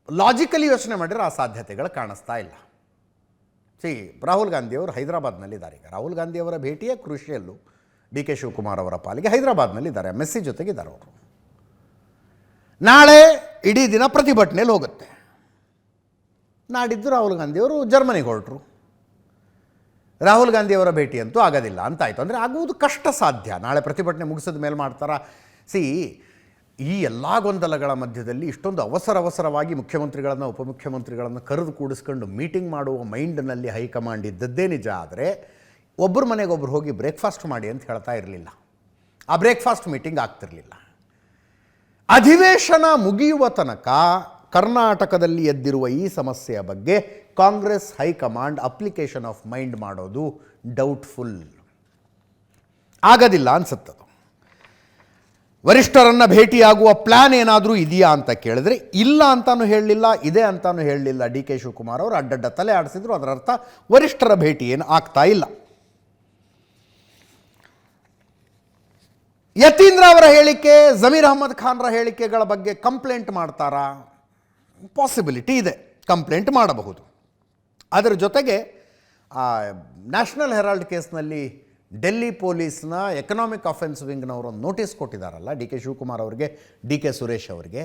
ಲಾಜಿಕಲಿ ಯೋಚನೆ ಮಾಡಿದರೆ ಆ ಸಾಧ್ಯತೆಗಳು ಕಾಣಿಸ್ತಾ ಇಲ್ಲ. ರಾಹುಲ್ ಗಾಂಧಿಯವರು ಹೈದರಾಬಾದ್ನಲ್ಲಿದ್ದಾರೆ. ಈಗ ರಾಹುಲ್ ಗಾಂಧಿಯವರ ಭೇಟಿಯೇ ಕ್ರೂಷಿಯಲ್ಲು ಡಿ ಕೆ ಶಿವಕುಮಾರ್ ಅವರ ಪಾಲಿಗೆ. ಹೈದರಾಬಾದ್ನಲ್ಲಿದ್ದಾರೆ, ಮೆಸ್ಸಿ ಜೊತೆಗಿದ್ದಾರೆ ಅವರು. ನಾಳೆ ಇಡೀ ದಿನ ಪ್ರತಿಭಟನೆಯಲ್ಲಿ ಹೋಗುತ್ತೆ. ನಾಡಿದ್ದು ರಾಹುಲ್ ಗಾಂಧಿಯವರು ಜರ್ಮನಿಗೆ ಹೊರಟರು. ರಾಹುಲ್ ಗಾಂಧಿಯವರ ಭೇಟಿ ಅಂತೂ ಆಗೋದಿಲ್ಲ ಅಂತಾಯಿತು. ಅಂದರೆ ಆಗುವುದು ಕಷ್ಟ ಸಾಧ್ಯ. ನಾಳೆ ಪ್ರತಿಭಟನೆ ಮುಗಿಸಿದ ಮೇಲೆ ಮಾಡ್ತಾರಾ? ಈ ಎಲ್ಲ ಗೊಂದಲಗಳ ಮಧ್ಯದಲ್ಲಿ ಇಷ್ಟೊಂದು ಅವಸರವಾಗಿ ಮುಖ್ಯಮಂತ್ರಿಗಳನ್ನು ಉಪಮುಖ್ಯಮಂತ್ರಿಗಳನ್ನು ಕರೆದು ಕೂಡಿಸ್ಕೊಂಡು ಮೀಟಿಂಗ್ ಮಾಡುವ ಮೈಂಡ್ನಲ್ಲಿ ಹೈಕಮಾಂಡ್ ಇದ್ದದ್ದೇ ನಿಜ. ಆದರೆ ಒಬ್ಬರ ಮನೆಗೊಬ್ಬರು ಹೋಗಿ ಬ್ರೇಕ್ಫಾಸ್ಟ್ ಮಾಡಿ ಅಂತ ಹೇಳ್ತಾ ಇರಲಿಲ್ಲ. ಆ ಬ್ರೇಕ್ಫಾಸ್ಟ್ ಮೀಟಿಂಗ್ ಆಗ್ತಿರಲಿಲ್ಲ. ಅಧಿವೇಶನ ಮುಗಿಯುವ ತನಕ ಕರ್ನಾಟಕದಲ್ಲಿ ಎದ್ದಿರುವ ಈ ಸಮಸ್ಯೆಯ ಬಗ್ಗೆ Congress high command application of mind ಮಾಡೋದು ಡೌಟ್ಫುಲ್. ಆಗೋದಿಲ್ಲ ಅನ್ಸುತ್ತದು. ವರಿಷ್ಠರನ್ನು ಭೇಟಿಯಾಗುವ ಪ್ಲ್ಯಾನ್ ಏನಾದರೂ ಇದೆಯಾ ಅಂತ ಕೇಳಿದ್ರೆ ಇಲ್ಲ ಅಂತಾನು ಹೇಳಲಿಲ್ಲ, ಇದೆ ಅಂತಾನು ಹೇಳಲಿಲ್ಲ. ಡಿ ಕೆ ಶಿವಕುಮಾರ್ ಅವರು ಅಡ್ಡಡ್ಡ ತಲೆ ಆಡಿಸಿದ್ರು. ಅದರ ಅರ್ಥ ವರಿಷ್ಠರ ಭೇಟಿ ಏನು ಆಗ್ತಾ ಇಲ್ಲ. ಯತೀಂದ್ರ ಅವರ ಹೇಳಿಕೆ, ಜಮೀರ್ ಅಹ್ಮದ್ ಖಾನ್ರ ಹೇಳಿಕೆಗಳ ಬಗ್ಗೆ ಕಂಪ್ಲೇಂಟ್ ಮಾಡ್ತಾರಾ? ಪಾಸಿಬಿಲಿಟಿ ಇದೆ, ಕಂಪ್ಲೇಂಟ್ ಮಾಡಬಹುದು. ಅದರ ಜೊತೆಗೆ ನ್ಯಾಷನಲ್ ಹೆರಾಲ್ಡ್ ಕೇಸ್ನಲ್ಲಿ ಡೆಲ್ಲಿ ಪೊಲೀಸ್ನ ಎಕನಾಮಿಕ್ ಅಫೆನ್ಸ್ ವಿಂಗ್ನವರು ನೋಟಿಸ್ ಕೊಟ್ಟಿದ್ದಾರಲ್ಲ ಡಿ ಕೆ ಶಿವಕುಮಾರ್ ಅವರಿಗೆ, ಡಿ ಕೆ ಸುರೇಶ್ ಅವರಿಗೆ,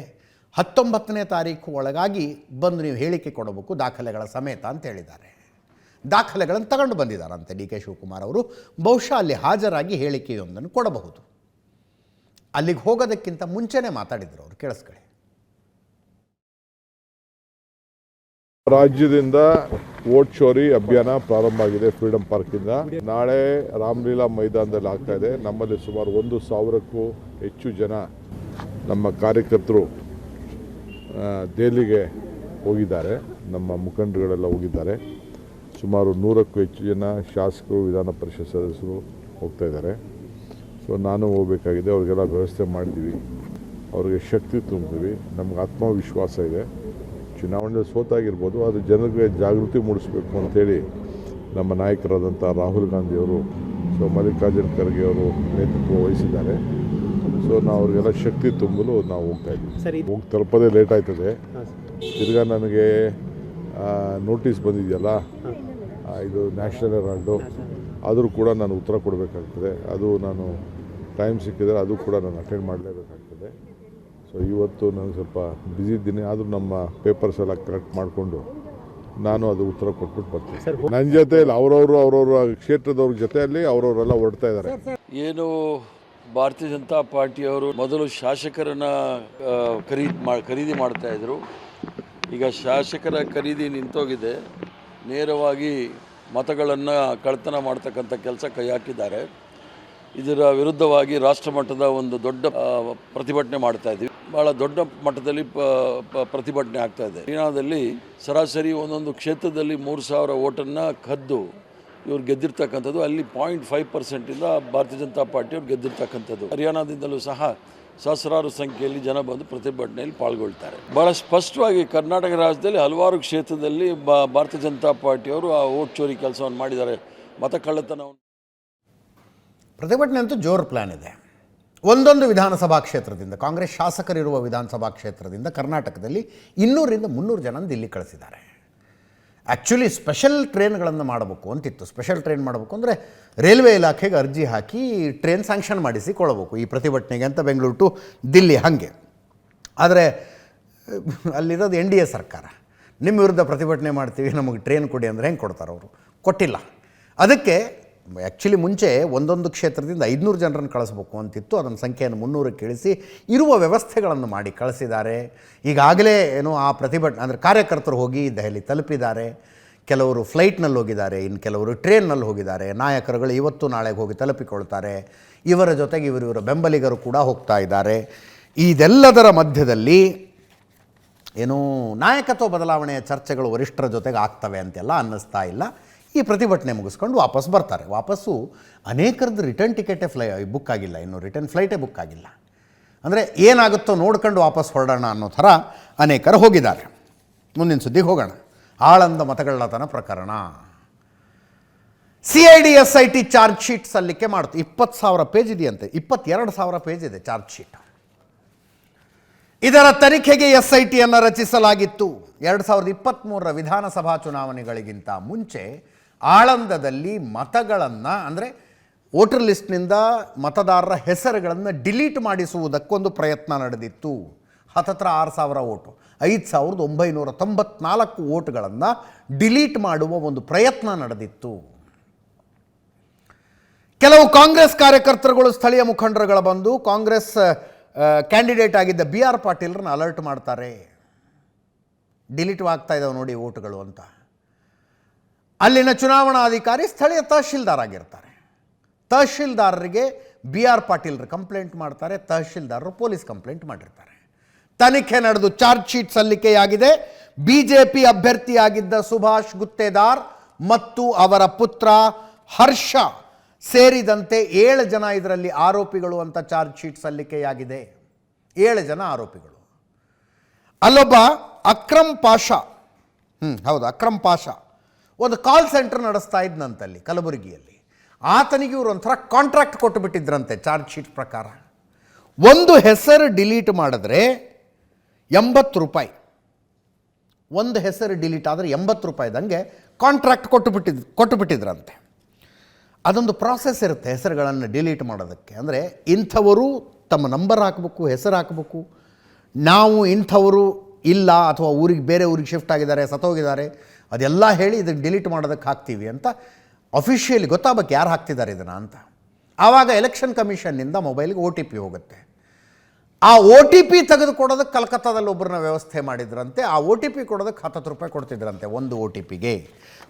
19ನೇ ತಾರೀಕು ಒಳಗಾಗಿ ಬಂದು ನೀವು ಹೇಳಿಕೆ ಕೊಡಬೇಕು ದಾಖಲೆಗಳ ಸಮೇತ ಅಂತ ಹೇಳಿದ್ದಾರೆ. ದಾಖಲೆಗಳನ್ನು ತಗೊಂಡು ಬಂದಿದ್ದಾರಂತೆ ಡಿ ಕೆ ಶಿವಕುಮಾರ್ ಅವರು. ಬಹುಶಃ ಅಲ್ಲಿ ಹಾಜರಾಗಿ ಹೇಳಿಕೆಯೊಂದನ್ನು ಕೊಡಬಹುದು. ಅಲ್ಲಿಗೆ ಹೋಗೋದಕ್ಕಿಂತ ಮುಂಚೆನೇ ಮಾತಾಡಿದ್ರು ಅವರು, ಕೇಳಿಸ್ಕೊಳ್ಳಿ. ರಾಜ್ಯದಿಂದ ವೋಟ್ ಚೋರಿ ಅಭಿಯಾನ ಪ್ರಾರಂಭ ಆಗಿದೆ ಫ್ರೀಡಂ ಪಾರ್ಕಿಂದ. ನಾಳೆ ರಾಮಲೀಲಾ ಮೈದಾನದಲ್ಲಿ ಆಗ್ತಾ ಇದೆ. ನಮ್ಮಲ್ಲಿ ಸುಮಾರು 1,000ಕ್ಕೂ ಹೆಚ್ಚು ಜನ ನಮ್ಮ ಕಾರ್ಯಕರ್ತರು ದೆಹಲಿಗೆ ಹೋಗಿದ್ದಾರೆ. ನಮ್ಮ ಮುಖಂಡರುಗಳೆಲ್ಲ ಹೋಗಿದ್ದಾರೆ. ಸುಮಾರು 100ಕ್ಕೂ ಹೆಚ್ಚು ಜನ ಶಾಸಕರು, ವಿಧಾನ ಪರಿಷತ್ ಸದಸ್ಯರು ಹೋಗ್ತಾ ಇದ್ದಾರೆ. ಸೊ ನಾನು ಹೋಗಬೇಕಾಗಿದೆ. ಅವ್ರಿಗೆಲ್ಲ ವ್ಯವಸ್ಥೆ ಮಾಡಿದ್ದೀವಿ, ಅವ್ರಿಗೆ ಶಕ್ತಿ ತುಂಬ್ತೀವಿ. ನಮ್ಗೆ ಆತ್ಮವಿಶ್ವಾಸ ಇದೆ. ಚುನಾವಣೆಯಲ್ಲಿ ಸೋತಾಗಿರ್ಬೋದು, ಅದು ಜನರಿಗೆ ಜಾಗೃತಿ ಮೂಡಿಸಬೇಕು ಅಂತೇಳಿ ನಮ್ಮ ನಾಯಕರಾದಂಥ ರಾಹುಲ್ ಗಾಂಧಿಯವರು, ಸೊ ಮಲ್ಲಿಕಾರ್ಜುನ್ ಖರ್ಗೆ ಅವರು ನೇತೃತ್ವ ವಹಿಸಿದ್ದಾರೆ. ಸೊ ನಾವು ಅವ್ರಿಗೆಲ್ಲ ಶಕ್ತಿ ತುಂಬಲು ನಾವು ಹೋಗ್ತಾ ಇದ್ದೀವಿ. ಹೋಗಿ ತಲುಪೋದೇ ಲೇಟ್ ಆಯ್ತದೆ. ತಿರ್ಗಾ ನನಗೆ ನೋಟಿಸ್ ಬಂದಿದೆಯಲ್ಲ, ಇದು ನ್ಯಾಷನಲ್ ಹೆರಾಲ್ಡು, ಆದರೂ ಕೂಡ ನಾನು ಉತ್ತರ ಕೊಡಬೇಕಾಗ್ತದೆ. ಅದು ನಾನು ಟೈಮ್ ಸಿಕ್ಕಿದರೆ ಅದು ಕೂಡ ನಾನು ಅಟೆಂಡ್ ಮಾಡಲೇಬೇಕಾಗ್ತದೆ. ಸೊ ಇವತ್ತು ನಾನು ಸ್ವಲ್ಪ ಬ್ಯುಸಿ ಇದ್ದೀನಿ. ಆದರೂ ನಮ್ಮ ಪೇಪರ್ಸ್ ಎಲ್ಲ ಕರೆಕ್ಟ್ ಮಾಡಿಕೊಂಡು ನಾನು ಅದು ಉತ್ತರ ಕೊಟ್ಬಿಟ್ಟು ಬರ್ತೀನಿ. ನನ್ನ ಜೊತೆಯಲ್ಲಿ ಅವರವರ ಕ್ಷೇತ್ರದವ್ರ ಜೊತೆಯಲ್ಲಿ ಅವರವರೆಲ್ಲ ಹೊರಡ್ತಾ ಇದ್ದಾರೆ. ಏನು ಭಾರತೀಯ ಜನತಾ ಪಾರ್ಟಿಯವರು ಮೊದಲು ಶಾಸಕರನ್ನ ಖರೀದಿ ಮಾಡ್ತಾ ಇದ್ರು. ಈಗ ಶಾಸಕರ ಖರೀದಿ ನಿಂತೋಗಿದೆ. ನೇರವಾಗಿ ಮತಗಳನ್ನು ಕಳ್ತನ ಮಾಡ್ತಕ್ಕಂಥ ಕೆಲಸ ಕೈ ಹಾಕಿದ್ದಾರೆ. ಇದರ ವಿರುದ್ಧವಾಗಿ ರಾಷ್ಟ್ರ ಮಟ್ಟದ ಒಂದು ದೊಡ್ಡ ಪ್ರತಿಭಟನೆ ಮಾಡ್ತಾ ಇದ್ದೀವಿ. ಭಾಳ ದೊಡ್ಡ ಮಟ್ಟದಲ್ಲಿ ಪ್ರತಿಭಟನೆ ಆಗ್ತಾ ಇದೆ. ಚೀನಾದಲ್ಲಿ ಸರಾಸರಿ ಒಂದೊಂದು ಕ್ಷೇತ್ರದಲ್ಲಿ 3,000 ಓಟನ್ನು ಕದ್ದು ಇವ್ರು ಗೆದ್ದಿರ್ತಕ್ಕಂಥದ್ದು. ಅಲ್ಲಿ 0.5%ಇಂದ ಭಾರತೀಯ ಜನತಾ ಪಾರ್ಟಿಯವ್ರು ಗೆದ್ದಿರ್ತಕ್ಕಂಥದ್ದು. ಹರಿಯಾಣದಿಂದಲೂ ಸಹ ಸಹಸ್ರಾರು ಸಂಖ್ಯೆಯಲ್ಲಿ ಜನ ಬಂದು ಪ್ರತಿಭಟನೆಯಲ್ಲಿ ಪಾಲ್ಗೊಳ್ತಾರೆ. ಭಾಳ ಸ್ಪಷ್ಟವಾಗಿ ಕರ್ನಾಟಕ ರಾಜ್ಯದಲ್ಲಿ ಹಲವಾರು ಕ್ಷೇತ್ರದಲ್ಲಿ ಭಾರತೀಯ ಜನತಾ ಪಾರ್ಟಿಯವರು ಆ ವೋಟ್ ಚೋರಿ ಕೆಲಸವನ್ನು ಮಾಡಿದ್ದಾರೆ. ಮತ ಕಳ್ಳತನವನ್ನು ಪ್ರತಿಭಟನೆ ಅಂತೂ ಜೋರು ಪ್ಲ್ಯಾನ್ ಇದೆ. ಒಂದೊಂದು ವಿಧಾನಸಭಾ ಕ್ಷೇತ್ರದಿಂದ, ಕಾಂಗ್ರೆಸ್ ಶಾಸಕರಿರುವ ವಿಧಾನಸಭಾ ಕ್ಷೇತ್ರದಿಂದ ಕರ್ನಾಟಕದಲ್ಲಿ 200-300 ಜನ ದಿಲ್ಲಿ ಕಳಿಸಿದ್ದಾರೆ. ಆ್ಯಕ್ಚುಲಿ ಸ್ಪೆಷಲ್ ಟ್ರೈನ್ಗಳನ್ನು ಮಾಡಬೇಕು ಅಂತಿತ್ತು. ಸ್ಪೆಷಲ್ ಟ್ರೈನ್ ಮಾಡಬೇಕು ಅಂದರೆ ರೈಲ್ವೆ ಇಲಾಖೆಗೆ ಅರ್ಜಿ ಹಾಕಿ ಟ್ರೈನ್ ಸ್ಯಾಂಕ್ಷನ್ ಮಾಡಿಸಿಕೊಳ್ಳಬೇಕು ಈ ಪ್ರತಿಭಟನೆಗೆ ಅಂತ, ಬೆಂಗಳೂರು ಟು ದಿಲ್ಲಿ ಹಾಗೆ. ಆದರೆ ಅಲ್ಲಿರೋದು NDA ಸರ್ಕಾರ. ನಿಮ್ಮ ವಿರುದ್ಧ ಪ್ರತಿಭಟನೆ ಮಾಡ್ತೀವಿ, ನಮಗೆ ಟ್ರೈನ್ ಕೊಡಿ ಅಂದರೆ ಹೆಂಗೆ ಕೊಡ್ತಾರೆ ಅವರು? ಕೊಟ್ಟಿಲ್ಲ. ಅದಕ್ಕೆ ಆ್ಯಕ್ಚುಲಿ ಮುಂಚೆ ಒಂದೊಂದು ಕ್ಷೇತ್ರದಿಂದ 500 ಜನರನ್ನು ಕಳಿಸ್ಬೇಕು ಅಂತಿತ್ತು. ಅದನ್ನು ಸಂಖ್ಯೆಯನ್ನು 300ಕ್ಕೆ ಇಳಿಸಿ ಇರುವ ವ್ಯವಸ್ಥೆಗಳನ್ನು ಮಾಡಿ ಕಳಿಸಿದ್ದಾರೆ. ಈಗಾಗಲೇ ಏನೋ ಆ ಪ್ರತಿಭಟನೆ ಅಂದರೆ ಕಾರ್ಯಕರ್ತರು ಹೋಗಿ ದೆಹಲಿ ತಲುಪಿದ್ದಾರೆ. ಕೆಲವರು ಫ್ಲೈಟ್ನಲ್ಲಿ ಹೋಗಿದ್ದಾರೆ, ಇನ್ನು ಕೆಲವರು ಟ್ರೈನ್ನಲ್ಲಿ ಹೋಗಿದ್ದಾರೆ. ನಾಯಕರುಗಳು ಇವತ್ತು ನಾಳೆಗೆ ಹೋಗಿ ತಲುಪಿಕೊಳ್ತಾರೆ. ಇವರ ಜೊತೆಗೆ ಇವರ ಬೆಂಬಲಿಗರು ಕೂಡ ಹೋಗ್ತಾ ಇದ್ದಾರೆ. ಇದೆಲ್ಲದರ ಮಧ್ಯದಲ್ಲಿ ಏನೋ ನಾಯಕತ್ವ ಬದಲಾವಣೆಯ ಚರ್ಚೆಗಳು ವರಿಷ್ಠರ ಜೊತೆಗೆ ಆಗ್ತವೆ ಅಂತೆಲ್ಲ ಅನ್ನಿಸ್ತಾ ಇಲ್ಲ. ಈ ಪ್ರತಿಭಟನೆ ಮುಗಿಸ್ಕೊಂಡು ವಾಪಸ್ ಬರ್ತಾರೆ. ವಾಪಸ್ಸು ಅನೇಕರದ್ದು ರಿಟರ್ನ್ ಟಿಕೆಟೇ ಬುಕ್ ಆಗಿಲ್ಲ, ಇನ್ನು ರಿಟರ್ನ್ ಫ್ಲೈಟೇ ಬುಕ್ ಆಗಿಲ್ಲ. ಅಂದರೆ ಏನಾಗುತ್ತೋ ನೋಡ್ಕೊಂಡು ವಾಪಸ್ ಹೊರಡೋಣ ಅನ್ನೋ ಥರ ಅನೇಕರು ಹೋಗಿದ್ದಾರೆ. ಮುಂದಿನ ಸುದ್ದಿಗೆ ಹೋಗೋಣ. ಆಳಂದ ಮತಗಳ್ಳತನ ಪ್ರಕರಣ. CID SIT ಚಾರ್ಜ್ ಶೀಟ್ ಸಲ್ಲಿಕೆ ಮಾಡ್ತು. 20,000 ಪೇಜ್ ಇದೆಯಂತೆ. 22,000 ಪೇಜ್ ಇದೆ ಚಾರ್ಜ್ ಶೀಟ್. ಇದರ ತನಿಖೆಗೆ SITಯನ್ನು ರಚಿಸಲಾಗಿತ್ತು. 2023ರ ವಿಧಾನಸಭಾ ಚುನಾವಣೆಗಳಿಗಿಂತ ಮುಂಚೆ ಆಳಂದದಲ್ಲಿ ಮತಗಳನ್ನು ಅಂದರೆ ವೋಟರ್ ಲಿಸ್ಟ್ನಿಂದ ಮತದಾರರ ಹೆಸರುಗಳನ್ನು ಡಿಲೀಟ್ ಮಾಡಿಸುವುದಕ್ಕೊಂದು ಪ್ರಯತ್ನ ನಡೆದಿತ್ತು. ಹತ್ತತ್ರ 6,000 ಓಟು, 5,994 ಓಟ್ಗಳನ್ನು ಡಿಲೀಟ್ ಮಾಡುವ ಒಂದು ಪ್ರಯತ್ನ ನಡೆದಿತ್ತು. ಕೆಲವು ಕಾಂಗ್ರೆಸ್ ಕಾರ್ಯಕರ್ತರುಗಳು, ಸ್ಥಳೀಯ ಮುಖಂಡರುಗಳ ಬಂದು ಕಾಂಗ್ರೆಸ್ ಕ್ಯಾಂಡಿಡೇಟ್ ಆಗಿದ್ದ BR ಪಾಟೀಲ್ರನ್ನ ಅಲರ್ಟ್ ಮಾಡ್ತಾರೆ. ಡಿಲೀಟ್ ಆಗ್ತಾ ಇದ್ದಾವೆ ನೋಡಿ ಓಟುಗಳು ಅಂತ. ಅಲ್ಲಿನ ಚುನಾವಣಾಧಿಕಾರಿ ಸ್ಥಳೀಯ ತಹಶೀಲ್ದಾರ್ ಆಗಿರ್ತಾರೆ. ತಹಶೀಲ್ದಾರರಿಗೆ BR ಪಾಟೀಲ್ರು ಕಂಪ್ಲೇಂಟ್ ಮಾಡ್ತಾರೆ. ತಹಶೀಲ್ದಾರರು ಪೊಲೀಸ್ ಕಂಪ್ಲೇಂಟ್ ಮಾಡಿರ್ತಾರೆ. ತನಿಖೆ ನಡೆದು ಚಾರ್ಜ್ ಶೀಟ್ ಸಲ್ಲಿಕೆಯಾಗಿದೆ. BJP ಅಭ್ಯರ್ಥಿಯಾಗಿದ್ದ ಸುಭಾಷ್ ಗುತ್ತೇದಾರ್ ಮತ್ತು ಅವರ ಪುತ್ರ ಹರ್ಷ ಸೇರಿದಂತೆ 7 ಜನ ಇದರಲ್ಲಿ ಆರೋಪಿಗಳು ಅಂತ ಚಾರ್ಜ್ ಶೀಟ್ ಸಲ್ಲಿಕೆಯಾಗಿದೆ. 7 ಜನ ಆರೋಪಿಗಳು. ಅಲ್ಲೊಬ್ಬ ಅಕ್ರಮ್ ಪಾಷಾ, ಹೌದು ಅಕ್ರಮ್ ಪಾಷಾ, ಒಂದು ಕಾಲ್ ಸೆಂಟರ್ ನಡೆಸ್ತಾ ಇದ್ನಂತಲ್ಲಿ ಕಲಬುರಗಿಯಲ್ಲಿ. ಆತನಿಗೆ ಇವರು ಒಂಥರ ಕಾಂಟ್ರಾಕ್ಟ್ ಕೊಟ್ಟು ಬಿಟ್ಟಿದ್ರಂತೆ ಚಾರ್ಜ್ ಶೀಟ್ ಪ್ರಕಾರ. ಒಂದು ಹೆಸರು ಡಿಲೀಟ್ ಮಾಡಿದ್ರೆ 80 ರೂಪಾಯಿ, ಒಂದು ಹೆಸರು ಡಿಲೀಟ್ ಆದರೆ 80 ರೂಪಾಯಿದಂಗೆ ಕಾಂಟ್ರಾಕ್ಟ್ ಕೊಟ್ಟು ಬಿಟ್ಟಿದ್ರಂತೆ. ಅದೊಂದು ಪ್ರಾಸೆಸ್ ಇರುತ್ತೆ ಹೆಸರುಗಳನ್ನು ಡಿಲೀಟ್ ಮಾಡೋದಕ್ಕೆ. ಅಂದರೆ ಇಂಥವರು ತಮ್ಮ ನಂಬರ್ ಹಾಕಬೇಕು, ಹೆಸರು ಹಾಕಬೇಕು. ನಾವು ಇಂಥವರು ಇಲ್ಲ ಅಥವಾ ಬೇರೆ ಊರಿಗೆ ಶಿಫ್ಟ್ ಆಗಿದ್ದಾರೆ, ಸತ್ತೋಗಿದ್ದಾರೆ, ಅದೆಲ್ಲ ಹೇಳಿ ಇದನ್ನು ಡಿಲೀಟ್ ಮಾಡೋದಕ್ಕೆ ಹಾಕ್ತೀವಿ ಅಂತ ಅಫಿಷಿಯಲಿ ಗೊತ್ತಾಗಬೇಕು ಯಾರು ಹಾಕ್ತಿದ್ದಾರೆ ಇದನ್ನು ಅಂತ. ಆವಾಗ ಎಲೆಕ್ಷನ್ ಕಮಿಷನ್ನಿಂದ ಮೊಬೈಲ್ಗೆ OTP ಹೋಗುತ್ತೆ. ಆ OTP ತೆಗೆದುಕೊಡೋದಕ್ಕೆ ಕಲ್ಕತ್ತಾದಲ್ಲಿ ಒಬ್ಬರನ್ನ ವ್ಯವಸ್ಥೆ ಮಾಡಿದ್ರಂತೆ. ಆ OTP ಕೊಡೋದಕ್ಕೆ 10 ರೂಪಾಯಿ ಕೊಡ್ತಿದ್ರಂತೆ ಒಂದು OTPಗೆ.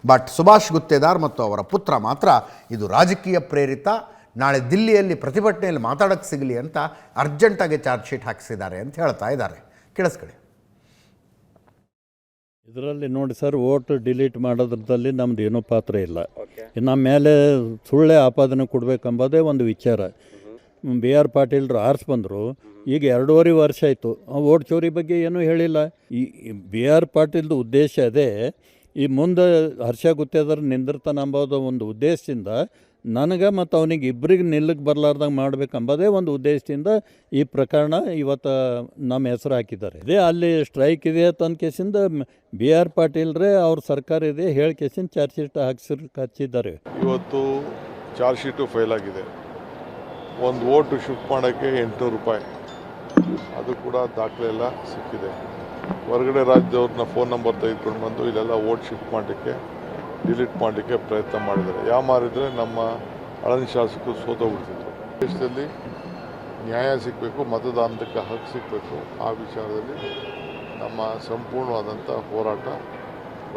ಬಟ್ ಸುಭಾಷ್ ಗುತ್ತೇದಾರ್ ಮತ್ತು ಅವರ ಪುತ್ರ ಮಾತ್ರ ಇದು ರಾಜಕೀಯ ಪ್ರೇರಿತ, ನಾಳೆ ದಿಲ್ಲಿಯಲ್ಲಿ ಪ್ರತಿಭಟನೆಯಲ್ಲಿ ಮಾತಾಡೋಕ್ಕೆ ಸಿಗಲಿ ಅಂತ ಅರ್ಜೆಂಟಾಗಿ ಚಾರ್ಜ್ ಶೀಟ್ ಹಾಕಿಸಿದ್ದಾರೆ ಅಂತ ಹೇಳ್ತಾ ಇದ್ದಾರೆ. ಕೇಳಿಸ್ಕೊಳ್ಳಿ. ಇದರಲ್ಲಿ ನೋಡಿ ಸರ್, ವೋಟ್ ಡಿಲೀಟ್ ಮಾಡೋದ್ರಲ್ಲಿ ನಮ್ದು ಏನೂ ಪಾತ್ರ ಇಲ್ಲ. ನಮ್ಮ ಮೇಲೆ ಸುಳ್ಳೆ ಆಪಾದನೆ ಕೊಡಬೇಕೆಂಬುದೇ ಒಂದು ವಿಚಾರ. BR ಪಾಟೀಲ್ರು ಆರಿಸಿ ಬಂದರು. ಈಗ 2.5 ವರ್ಷ ಆಯಿತು. ವೋಟ್ ಚೋರಿ ಬಗ್ಗೆ ಏನೂ ಹೇಳಿಲ್ಲ. ಈ BR ಪಾಟೀಲ್ದು ಉದ್ದೇಶ ಅದೇ, ಈ ಮುಂದೆ ಹರ್ಷ ಗುತ್ತೇದಾರ್ ನಿಂದಿರ್ತಾನೆ ಅಂಬೋದು ಒಂದು ಉದ್ದೇಶದಿಂದ ನನಗೆ ಮತ್ತು ಅವನಿಗೆ ಇಬ್ಬರಿಗೆ ನಿಲ್ಲಕ್ಕೆ ಬರಲಾರ್ದಂಗೆ ಮಾಡಬೇಕಂಬೋದೇ ಒಂದು ಉದ್ದೇಶದಿಂದ ಈ ಪ್ರಕರಣ ಇವತ್ತು ನಮ್ಮ ಹೆಸರು ಹಾಕಿದ್ದಾರೆ. ಇದೇ ಅಲ್ಲಿ ಸ್ಟ್ರೈಕ್ ಇದೆ ತಂದು ಕೇಸಿಂದ BR ಪಾಟೀಲ್ರೇ ಅವ್ರ ಸರ್ಕಾರ ಇದೆ ಹೇಳಿ ಕೇಸಿಂದ ಚಾರ್ಜ್ ಶೀಟ್ ಹಚ್ಚಿದ್ದಾರೆ. ಇವತ್ತು ಚಾರ್ಜ್ ಶೀಟು ಫೈಲ್ ಆಗಿದೆ. ಒಂದು ಓಟು ಶಿಫ್ಟ್ ಮಾಡೋಕ್ಕೆ 800 ರೂಪಾಯಿ, ಅದು ಕೂಡ ದಾಖಲೆ ಎಲ್ಲ ಸಿಕ್ಕಿದೆ. ಹೊರಗಡೆ ರಾಜ್ಯದವ್ರನ್ನ ಫೋನ್ ನಂಬರ್ ತೆಗೆದುಕೊಂಡು ಬಂದು ಇಲ್ಲೆಲ್ಲ ಓಟ್ ಶಿಫ್ಟ್ ಮಾಡಲಿಕ್ಕೆ, ಡಿಲೀಟ್ ಮಾಡಲಿಕ್ಕೆ ಪ್ರಯತ್ನ ಮಾಡಿದ್ದಾರೆ. ಯಾವ ಮಾರಿದರೆ ನಮ್ಮ ಹಳನಿ ಶಾಸಕರು ಸೋತೋಗ್ಬಿಡ್ತಿದ್ರು. ದೇಶದಲ್ಲಿ ನ್ಯಾಯ ಸಿಗಬೇಕು, ಮತದಾನಕ್ಕೆ ಹಕ್ಕು ಸಿಗಬೇಕು. ಆ ವಿಚಾರದಲ್ಲಿ ನಮ್ಮ ಸಂಪೂರ್ಣವಾದಂಥ ಹೋರಾಟ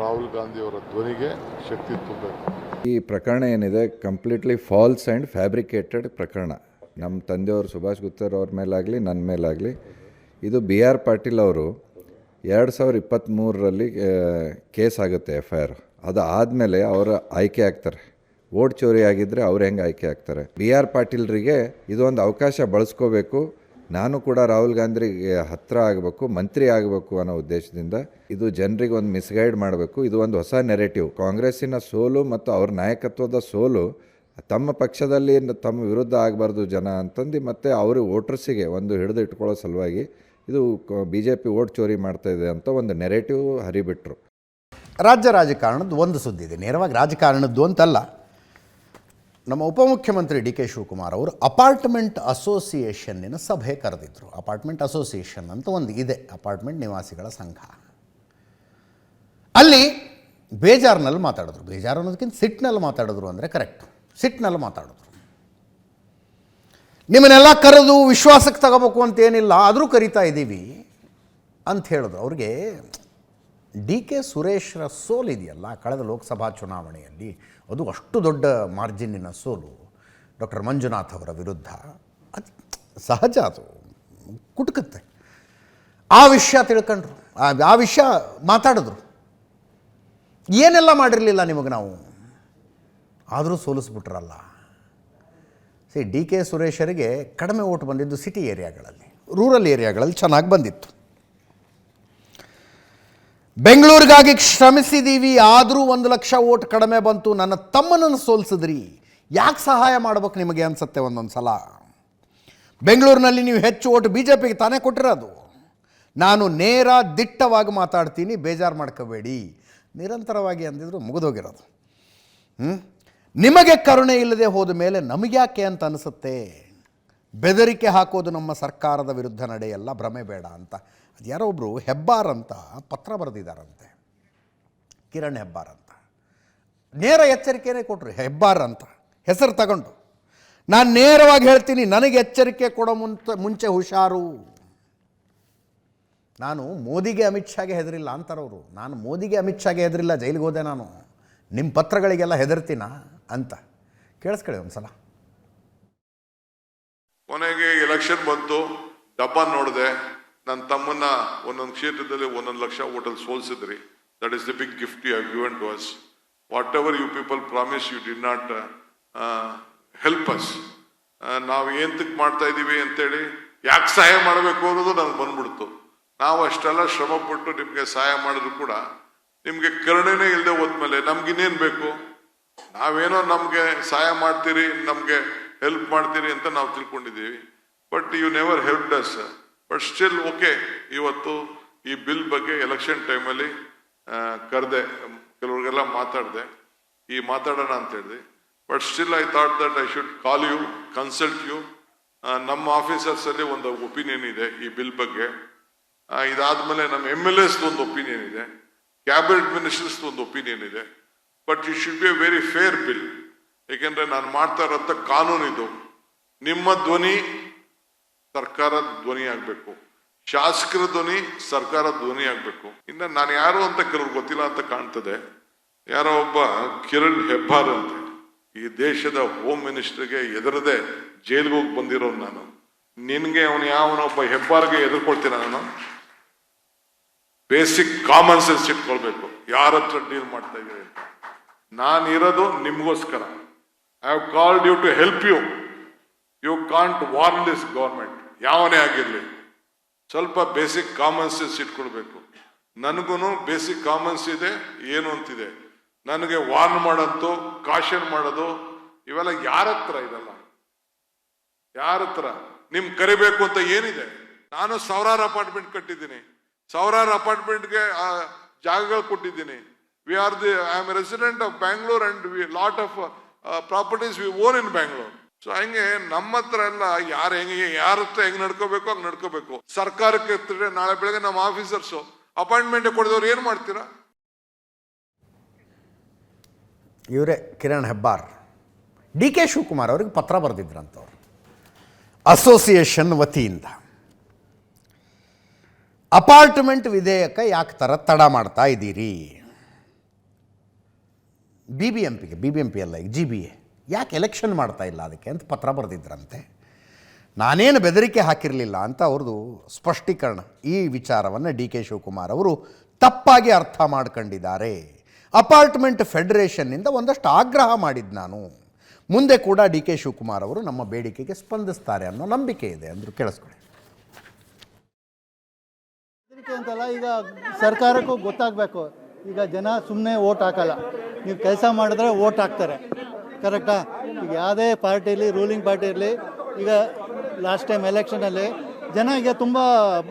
ರಾಹುಲ್ ಗಾಂಧಿಯವರ ಧ್ವನಿಗೆ ಶಕ್ತಿ ತುಂಬಬೇಕು. ಈ ಪ್ರಕರಣ ಏನಿದೆ ಕಂಪ್ಲೀಟ್ಲಿ ಫಾಲ್ಸ್ ಆ್ಯಂಡ್ ಫ್ಯಾಬ್ರಿಕೇಟೆಡ್ ಪ್ರಕರಣ. ನಮ್ಮ ತಂದೆಯವರು ಸುಭಾಷ್ ಗುತ್ತೇದಾರ್ ಅವ್ರ ಮೇಲಾಗಲಿ ನನ್ನ ಮೇಲಾಗಲಿ ಇದು BR ಪಾಟೀಲ್ ಅವರು 2023ರಲ್ಲಿ ಕೇಸ್ ಆಗುತ್ತೆ FIR. ಅದು ಆದಮೇಲೆ ಅವರು ಆಯ್ಕೆ ಆಗ್ತಾರೆ. ವೋಟ್ ಚೋರಿ ಆಗಿದ್ದರೆ ಅವ್ರು ಹೆಂಗೆ ಆಯ್ಕೆ ಆಗ್ತಾರೆ? BR ಪಾಟೀಲ್ರಿಗೆ ಇದೊಂದು ಅವಕಾಶ ಬಳಸ್ಕೋಬೇಕು, ನಾನು ಕೂಡ ರಾಹುಲ್ ಗಾಂಧಿಗೆ ಹತ್ತಿರ ಆಗಬೇಕು, ಮಂತ್ರಿ ಆಗಬೇಕು ಅನ್ನೋ ಉದ್ದೇಶದಿಂದ ಇದು ಜನರಿಗೆ ಒಂದು ಮಿಸ್ಗೈಡ್ ಮಾಡಬೇಕು. ಇದು ಒಂದು ಹೊಸ ನೆರೆಟಿವ್. ಕಾಂಗ್ರೆಸ್ಸಿನ ಸೋಲು ಮತ್ತು ಅವ್ರ ನಾಯಕತ್ವದ ಸೋಲು ತಮ್ಮ ಪಕ್ಷದಲ್ಲಿ ತಮ್ಮ ವಿರುದ್ಧ ಆಗಬಾರ್ದು ಜನ ಅಂತಂದು ಮತ್ತು ಅವರು ವೋಟರ್ಸಿಗೆ ಒಂದು ಹಿಡಿದು ಇಟ್ಕೊಳ್ಳೋ ಸಲುವಾಗಿ ಇದು BJP ವೋಟ್ ಚೋರಿ ಮಾಡ್ತಾಯಿದೆ ಅಂತ ಒಂದು ನೆರೆಟಿವ್ ಹರಿಬಿಟ್ರು. ರಾಜ್ಯ ರಾಜಕಾರಣದ ಒಂದು ಸುದ್ದಿ ಇದೆ, ನೇರವಾಗಿ ರಾಜಕಾರಣದ್ದು ಅಂತಲ್ಲ. ನಮ್ಮ ಉಪಮುಖ್ಯಮಂತ್ರಿ DK ಶಿವಕುಮಾರ್ ಅವರು ಅಪಾರ್ಟ್ಮೆಂಟ್ ಅಸೋಸಿಯೇಷನ್ನಿನ ಸಭೆ ಕರೆದಿದ್ದರು. ಅಪಾರ್ಟ್ಮೆಂಟ್ ಅಸೋಸಿಯೇಷನ್ ಅಂತ ಒಂದು ಇದೆ, ಅಪಾರ್ಟ್ಮೆಂಟ್ ನಿವಾಸಿಗಳ ಸಂಘ. ಅಲ್ಲಿ ಬೇಜಾರಿನಲ್ಲಿ ಮಾತಾಡಿದ್ರು. ಬೇಜಾರು ಅನ್ನೋದಕ್ಕಿಂತ ಸಿಟ್ಟಿನಲ್ಲಿ ಮಾತಾಡಿದ್ರು ಅಂದರೆ ಕರೆಕ್ಟ್. ಸಿಟ್ಟಿನಲ್ಲಿ ಮಾತಾಡಿದ್ರು. ನಿಮ್ಮನ್ನೆಲ್ಲ ಕರೆದು ವಿಶ್ವಾಸಕ್ಕೆ ತಗೋಬೇಕು ಅಂತೇನಿಲ್ಲ, ಆದರೂ ಕರಿತಾ ಇದ್ದೀವಿ ಅಂತ ಹೇಳಿದ್ರು. ಅವ್ರಿಗೆ DK ಸುರೇಶ್ರ ಸೋಲಿದೆಯಲ್ಲ ಕಳೆದ ಲೋಕಸಭಾ ಚುನಾವಣೆಯಲ್ಲಿ, ಅದು ಅಷ್ಟು ದೊಡ್ಡ ಮಾರ್ಜಿನ್ನಿನ ಸೋಲು ಡಾಕ್ಟರ್ ಮಂಜುನಾಥ್ ಅವರ ವಿರುದ್ಧ, ಅದು ಸಹಜ, ಅದು ಕುಟುಕುತ್ತೆ. ಆ ವಿಷಯ ತಿಳ್ಕೊಂಡ್ರು, ಆ ವಿಷಯ ಮಾತಾಡಿದ್ರು. ಏನೆಲ್ಲ ಮಾಡಿರಲಿಲ್ಲ ನಿಮಗೆ ನಾವು, ಆದರೂ ಸೋಲಿಸ್ಬಿಟ್ರಲ್ಲ. DK ಸುರೇಶರಿಗೆ ಕಡಿಮೆ ಓಟ್ ಬಂದಿದ್ದು ಸಿಟಿ ಏರಿಯಾಗಳಲ್ಲಿ, ರೂರಲ್ ಏರಿಯಾಗಳಲ್ಲಿ ಚೆನ್ನಾಗಿ ಬಂದಿತ್ತು. ಬೆಂಗಳೂರಿಗಾಗಿ ಶ್ರಮಿಸಿದ್ದೀವಿ, ಆದರೂ 1 ಲಕ್ಷ ಓಟ್ ಕಡಿಮೆ ಬಂತು, ನನ್ನ ತಮ್ಮನನ್ನು ಸೋಲಿಸಿದ್ರಿ, ಯಾಕೆ ಸಹಾಯ ಮಾಡ್ಬೇಕು ನಿಮಗೆ ಅನಿಸುತ್ತೆ ಒಂದೊಂದು ಸಲ. ಬೆಂಗಳೂರಿನಲ್ಲಿ ನೀವು ಹೆಚ್ಚು ಓಟ್ BJPಗೆ ತಾನೇ ಕೊಟ್ಟಿರೋದು. ನಾನು ನೇರ ದಿಟ್ಟವಾಗಿ ಮಾತಾಡ್ತೀನಿ, ಬೇಜಾರು ಮಾಡ್ಕೋಬೇಡಿ, ನಿರಂತರವಾಗಿ ಅಂದಿದ್ರು ಮುಗಿದೋಗಿರೋದು. ನಿಮಗೆ ಕರುಣೆ ಇಲ್ಲದೆ ಹೋದ ಮೇಲೆ ನಮಗ್ಯಾಕೆ ಅಂತ ಅನಿಸುತ್ತೆ. ಬೆದರಿಕೆ ಹಾಕೋದು ನಮ್ಮ ಸರ್ಕಾರದ ವಿರುದ್ಧ ನಡೆಯಲ್ಲ, ಭ್ರಮೆ ಬೇಡ ಅಂತ. ಅದು ಯಾರೋ ಒಬ್ಬರು ಹೆಬ್ಬಾರ್ ಅಂತ ಪತ್ರ ಬರೆದಿದ್ದಾರಂತೆ, ಕಿರಣ್ ಹೆಬ್ಬಾರ್ ಅಂತ. ನೇರ ಎಚ್ಚರಿಕೆನೇ ಕೊಟ್ಟರು, ಹೆಬ್ಬಾರ್ ಅಂತ ಹೆಸರು ತಗೊಂಡು. ನಾನು ನೇರವಾಗಿ ಹೇಳ್ತೀನಿ, ನನಗೆ ಎಚ್ಚರಿಕೆ ಕೊಡೋ ಮುಂಚೆ ಹುಷಾರು. ನಾನು ಮೋದಿಗೆ ಅಮಿತ್ ಶಾಗೆ ಹೆದರಿಲ್ಲ ಅಂತಾರವರು. ನಾನು ಮೋದಿಗೆ ಅಮಿತ್ ಶಾಗೆ ಹೆದರಿಲ್ಲ, ಜೈಲಿಗೆ ಹೋದೆ ನಾನು. ನಿಮ್ಮ ಪತ್ರಗಳಿಗೆಲ್ಲ ಹೆದರ್ತೀನ ಅಂತ ಕೇಳಿಸ್ಕೊಳ್ಳಿ ಒಂದು ಸಲ. ಕೊನೆಗೆ ಎಲೆಕ್ಷನ್ ಬಂತು, ಡಬ್ಬ ನೋಡಿದೆ, ನನ್ನ ತಮ್ಮನ್ನ ಒಂದೊಂದು ಕ್ಷೇತ್ರದಲ್ಲಿ 1 ಲಕ್ಷ ಓಟಲ್ಲಿ ಸೋಲ್ಸಿದ್ರಿ. That is the big gift you have given to us. Whatever you people promise you did not help us. ನಾವು ಏಂತಕ್ಕೆ ಮಾಡ್ತಾ ಇದ್ದೀವಿ ಅಂತೇಳಿ, ಯಾಕೆ ಸಹಾಯ ಮಾಡಬೇಕು ಅನ್ನೋದು ನನಗೆ ಬಂದ್ಬಿಡ್ತು. ನಾವು ಅಷ್ಟೆಲ್ಲ ಶ್ರಮಪಟ್ಟು ನಿಮಗೆ ಸಹಾಯ ಮಾಡಿದ್ರು ಕೂಡ ನಿಮಗೆ ಕರುಣೆನೇ ಇಲ್ಲದೆ ಹೋದ್ಮೇಲೆ ನಮ್ಗಿನ್ನೇನು ಬೇಕು? ನಾವೇನೋ ನಮಗೆ ಸಹಾಯ ಮಾಡ್ತೀರಿ, ನಮಗೆ ಹೆಲ್ಪ್ ಮಾಡ್ತೀರಿ ಅಂತ ನಾವು ತಿಳ್ಕೊಂಡಿದ್ದೀವಿ. But you never helped us. But still okay, ಇವತ್ತು ಈ ಬಿಲ್ ಬಗ್ಗೆ ಎಲೆಕ್ಷನ್ ಟೈಮಲ್ಲಿ ಕರೆದೆ, ಕೆಲವ್ರಿಗೆಲ್ಲ ಮಾತಾಡಿದೆ, ಈ ಮಾತಾಡೋಣ ಅಂತ ಹೇಳಿದೆ. But still I thought that I should call you, consult you. ನಮ್ಮ ಆಫೀಸರ್ಸಲ್ಲಿ ಒಂದು ಒಪಿನಿಯನ್ ಇದೆ ಈ ಬಿಲ್ ಬಗ್ಗೆ. ಇದಾದ್ಮೇಲೆ ನಮ್ಮ MLAs ಒಂದು ಒಪಿನಿಯನ್ ಇದೆ, ಕ್ಯಾಬಿನೆಟ್ ಮಿನಿಸ್ಟರ್ಸ್ ಒಂದು ಒಪಿನಿಯನ್ ಇದೆ. But it should be A very fair bill. ಏಕೆಂದ್ರೆ ನಾನು ಮಾಡ್ತಾ ಇರೋಂಥ ಕಾನೂನು ಇದು. ನಿಮ್ಮ ಧ್ವನಿ ಸರ್ಕಾರದ ಧ್ವನಿ ಆಗಬೇಕು, ಶಾಸಕರ ಧ್ವನಿ ಸರ್ಕಾರದ ಧ್ವನಿ ಆಗಬೇಕು. ಇನ್ನು ನಾನು ಯಾರು ಅಂತ ಕೆಲವ್ರು ಗೊತ್ತಿಲ್ಲ ಅಂತ ಕಾಣ್ತದೆ. ಯಾರೋ ಒಬ್ಬ ಕಿರಣ್ ಹೆಬ್ಬಾರ್ ಅಂತ, ಈ ದೇಶದ ಹೋಮ್ ಮಿನಿಸ್ಟರ್ಗೆ ಎದುರದೆ ಜೈಲಿಗೆ ಹೋಗಿ ಬಂದಿರೋ ನಾನು. ನಿನ್ಗೆ ಅವನು ಯಾವನೊಬ್ಬ ಹೆಬ್ಬಾರ್ಗೆ ಎದುರ್ಕೊಳ್ತೀನ ನಾನು? ಬೇಸಿಕ್ ಕಾಮನ್ ಸೆನ್ಸ್ ಇಟ್ಕೊಳ್ಬೇಕು, ಯಾರ ಹತ್ರ ಡೀಲ್ ಮಾಡ್ತಾ ಇದ್ದೀವಿ ಅಂತ. ನಾನು ಇರೋದು ನಿಮ್ಗೋಸ್ಕರ. I have called you to help you. You can't warn this government, ಯಾವನೇ ಆಗಿರ್ಲಿ. ಸ್ವಲ್ಪ ಬೇಸಿಕ್ ಕಾಮನ್ ಸೆನ್ಸ್ ಇಟ್ಕೊಳ್ಬೇಕು. ನನಗೂ ಬೇಸಿಕ್ ಕಾಮನ್ಸ್ ಇದೆ, ಏನು ಅಂತಿದೆ. ನನಗೆ ವಾರ್ನ್ ಮಾಡೋದು, ಕಾಷನ್ ಮಾಡೋದು, ಇವೆಲ್ಲ ಯಾರ ಹತ್ರ ಇದಲ್ಲ, ಯಾರ ಹತ್ರ? ನಿಮ್ ಕರಿಬೇಕು ಅಂತ ಏನಿದೆ? ನಾನು 1000 ಅಪಾರ್ಟ್ಮೆಂಟ್ ಕಟ್ಟಿದ್ದೀನಿ, 1000 ಅಪಾರ್ಟ್ಮೆಂಟ್ಗೆ ಜಾಗಗಳು ಕೊಟ್ಟಿದ್ದೀನಿ. I am a resident of Bangalore and lot of properties we own in Bangalore. So ಹಂಗೆ ನಮ್ಮ ಹತ್ರ ಎಲ್ಲ ಯಾರ ಹತ್ರ ಹೆಂಗ್ ನಡ್ಕೋಬೇಕು ಹಂಗೆ ನಡ್ಕೋಬೇಕು. ಸರ್ಕಾರಕ್ಕೆ ಎತ್ತಿದ್ರೆ ನಾಳೆ ಬೆಳಗ್ಗೆ ನಮ್ಮ ಆಫೀಸರ್ಸು ಅಪಾಯಿಂಟ್ಮೆಂಟ್ ಕೊಡಿದವ್ರು ಏನ್ ಮಾಡ್ತೀರಾ? ಇವರೇ ಕಿರಣ್ ಹೆಬ್ಬಾರ್ DK ಶಿವಕುಮಾರ್ ಅವ್ರಿಗೆ ಪತ್ರ ಬರೆದಿದ್ರಂತವ್ರು ಅಸೋಸಿಯೇಷನ್ ವತಿಯಿಂದ. ಅಪಾರ್ಟ್ಮೆಂಟ್ ವಿಧೇಯಕ ಯಾಕೆ ತಡ ಮಾಡ್ತಾ ಇದ್ದೀರಿ? BBMP ಅಲ್ಲ, ಈಗ GBA ಯಾಕೆ ಎಲೆಕ್ಷನ್ ಮಾಡ್ತಾ ಇಲ್ಲ ಅದಕ್ಕೆ ಅಂತ ಪತ್ರ ಬರೆದಿದ್ರಂತೆ. ನಾನೇನು ಬೆದರಿಕೆ ಹಾಕಿರಲಿಲ್ಲ ಅಂತ ಅವ್ರದ್ದು ಸ್ಪಷ್ಟೀಕರಣ. ಈ ವಿಚಾರವನ್ನು DK ಶಿವಕುಮಾರ್ ಅವರು ತಪ್ಪಾಗಿ ಅರ್ಥ ಮಾಡ್ಕೊಂಡಿದ್ದಾರೆ. ಅಪಾರ್ಟ್ಮೆಂಟ್ ಫೆಡರೇಷನ್ನಿಂದ ಒಂದಷ್ಟು ಆಗ್ರಹ ಮಾಡಿದ್ದು ನಾನು. ಮುಂದೆ ಕೂಡ ಡಿ ಕೆ ಶಿವಕುಮಾರ್ ಅವರು ನಮ್ಮ ಬೇಡಿಕೆಗೆ ಸ್ಪಂದಿಸ್ತಾರೆ ಅನ್ನೋ ನಂಬಿಕೆ ಇದೆ ಅಂದರು. ಕೇಳಿಸ್ಕೊಳ್ಳಿ. ಅಂತಲ್ಲ, ಈಗ ಸರ್ಕಾರಕ್ಕೂ ಗೊತ್ತಾಗಬೇಕು. ಈಗ ಜನ ಸುಮ್ಮನೆ ಓಟ್ ಹಾಕಲ್ಲ, ನೀವು ಕೆಲಸ ಮಾಡಿದ್ರೆ ಓಟ್ ಹಾಕ್ತಾರೆ. ಕರೆಕ್ಟಾ? ಈಗ ಯಾವುದೇ ಪಾರ್ಟಿಲಿ, ರೂಲಿಂಗ್ ಪಾರ್ಟಿ ಇರಲಿ, ಈಗ ಲಾಸ್ಟ್ ಟೈಮ್ ಎಲೆಕ್ಷನಲ್ಲಿ ಜನ ಈಗ ತುಂಬ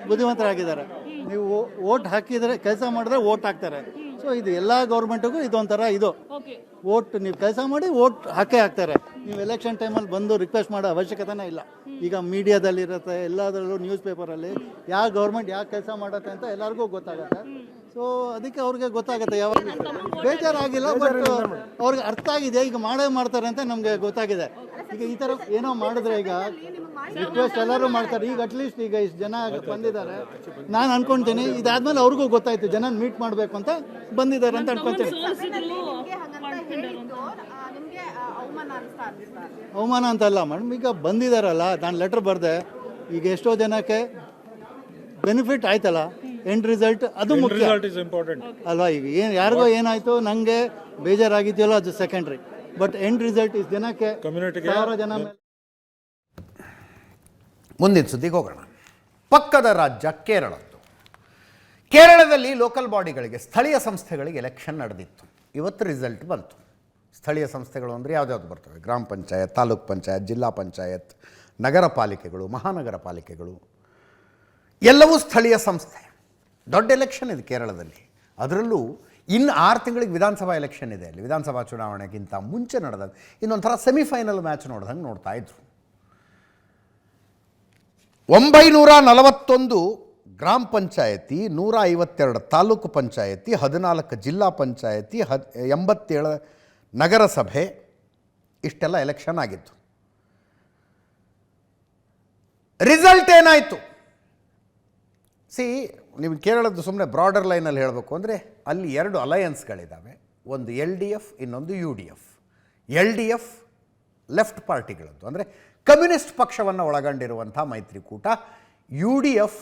ಬುದ್ಧಿವಂತರಾಗಿದ್ದಾರೆ. ನೀವು ಓಟ್ ಹಾಕಿದರೆ, ಕೆಲಸ ಮಾಡಿದ್ರೆ ಓಟ್ ಹಾಕ್ತಾರೆ. ಸೊ ಇದು ಎಲ್ಲ ಗೌರ್ಮೆಂಟಿಗೂ ಇದೊಂಥರ ಇದು ಓಟ್, ನೀವು ಕೆಲಸ ಮಾಡಿ ಓಟ್ ಹಾಕ್ತಾರೆ. ನೀವು ಎಲೆಕ್ಷನ್ ಟೈಮಲ್ಲಿ ಬಂದು ರಿಕ್ವೆಸ್ಟ್ ಮಾಡೋ ಅವಶ್ಯಕತೆನೇ ಇಲ್ಲ. ಈಗ ಮೀಡಿಯಾದಲ್ಲಿರುತ್ತೆ, ಎಲ್ಲದರಲ್ಲೂ ನ್ಯೂಸ್ ಪೇಪರಲ್ಲಿ ಯಾವ ಗೌರ್ಮೆಂಟ್ ಯಾವ ಕೆಲಸ ಮಾಡುತ್ತೆ ಅಂತ ಎಲ್ಲರಿಗೂ ಗೊತ್ತಾಗುತ್ತೆ. ಸೊ ಅದಕ್ಕೆ ಅವ್ರಿಗೆ ಗೊತ್ತಾಗುತ್ತೆ. ಯಾವಾಗ ಬೇಜಾರಾಗಿಲ್ಲ, ಬಟ್ ಅವ್ರಿಗೆ ಅರ್ಥ ಆಗಿದೆ, ಈಗ ಮಾಡ್ತಾರೆ ಅಂತ ನಮಗೆ ಗೊತ್ತಾಗಿದೆ. ಈಗ ಈ ಥರ ಏನೋ ಮಾಡಿದ್ರೆ ಈಗ ರಿಕ್ವೆಸ್ಟ್ ಎಲ್ಲರೂ ಮಾಡ್ತಾರೆ. ಈಗ ಅಟ್ಲೀಸ್ಟ್ ಈಗ ಇಷ್ಟು ಜನ ಬಂದಿದ್ದಾರೆ, ನಾನು ಅನ್ಕೊಳ್ತೀನಿ ಇದಾದ್ಮೇಲೆ ಅವ್ರಿಗೂ ಗೊತ್ತಾಯ್ತು ಜನ ಮೀಟ್ ಮಾಡಬೇಕು ಅಂತ ಬಂದಿದ್ದಾರೆ ಅಂತ ಅನ್ಕೊಳ್ತೀನಿ. ಅವಮಾನ ಅಂತಲ್ಲ ಮೇಡಮ್, ಈಗ ಬಂದಿದ್ದಾರಲ್ಲ, ನಾನು ಲೆಟ್ರ್ ಬರೆದೆ, ಈಗ ಎಷ್ಟೋ ಜನಕ್ಕೆ ಬೆನಿಫಿಟ್ ಆಯ್ತಲ್ಲ, ಎಂಡ್ ರಿಸಲ್ಟ್ ಅದು ಮುಖ್ಯ ಅಲ್ವಾ? ಈಗ ಯಾರಿಗೋ ಏನಾಯ್ತು, ನನಗೆ ಬೇಜಾರಾಗಿದೆಯಲ್ಲ, ಅದು secondary, but end result is ಜನಕ್ಕೆ, 1000 ಜನ ಮೇಲೆ. ಮುಂದಿನ ಸುದ್ದಿಗೆ ಹೋಗೋಣ. ಪಕ್ಕದ ರಾಜ್ಯ ಕೇರಳದ್ದು. ಕೇರಳದಲ್ಲಿ ಲೋಕಲ್ ಬಾಡಿಗಳಿಗೆ, ಸ್ಥಳೀಯ ಸಂಸ್ಥೆಗಳಿಗೆ ಎಲೆಕ್ಷನ್ ನಡೆದಿತ್ತು. ಇವತ್ತು ರಿಸಲ್ಟ್ ಬಂತು. ಸ್ಥಳೀಯ ಸಂಸ್ಥೆಗಳು ಅಂದರೆ ಯಾವ್ದ್ಯಾವ್ದು ಬರ್ತವೆ? ಗ್ರಾಮ ಪಂಚಾಯತ್, ತಾಲೂಕ್ ಪಂಚಾಯತ್, ಜಿಲ್ಲಾ ಪಂಚಾಯತ್, ನಗರ ಪಾಲಿಕೆಗಳು, ಮಹಾನಗರ ಪಾಲಿಕೆಗಳು, ಎಲ್ಲವೂ ಸ್ಥಳೀಯ ಸಂಸ್ಥೆ. ದೊಡ್ಡ ಎಲೆಕ್ಷನ್ ಇದೆ ಕೇರಳದಲ್ಲಿ. ಅದರಲ್ಲೂ ಇನ್ನು 6 ತಿಂಗಳಿಗೆ ವಿಧಾನಸಭಾ ಎಲೆಕ್ಷನ್ ಇದೆ. ಅಲ್ಲಿ ವಿಧಾನಸಭಾ ಚುನಾವಣೆಗಿಂತ ಮುಂಚೆ ನಡೆದಾಗ ಇನ್ನೊಂಥರ ಸೆಮಿಫೈನಲ್ ಮ್ಯಾಚ್ ನೋಡ್ದಂಗೆ ನೋಡ್ತಾ ಇದ್ರು. 941 ಗ್ರಾಮ ಪಂಚಾಯತಿ, 152 ತಾಲೂಕು ಪಂಚಾಯತಿ, 14 ಜಿಲ್ಲಾ ಪಂಚಾಯತಿ, 87 ನಗರಸಭೆ, ಇಷ್ಟೆಲ್ಲ ಎಲೆಕ್ಷನ್ ಆಗಿತ್ತು. ರಿಸಲ್ಟ್ ಏನಾಯಿತು? ನೀವು ಕೇರಳದ್ದು ಸುಮ್ಮನೆ ಬ್ರಾಡರ್ ಲೈನಲ್ಲಿ ಹೇಳಬೇಕು ಅಂದರೆ ಅಲ್ಲಿ 2 ಅಲಯನ್ಸ್ಗಳಿದ್ದಾವೆ. ಒಂದು LDF, ಇನ್ನೊಂದು UDF. LDF ಲೆಫ್ಟ್ ಪಾರ್ಟಿಗಳದ್ದು, ಅಂದರೆ ಕಮ್ಯುನಿಸ್ಟ್ ಪಕ್ಷವನ್ನು ಒಳಗೊಂಡಿರುವಂಥ ಮೈತ್ರಿಕೂಟ. UDF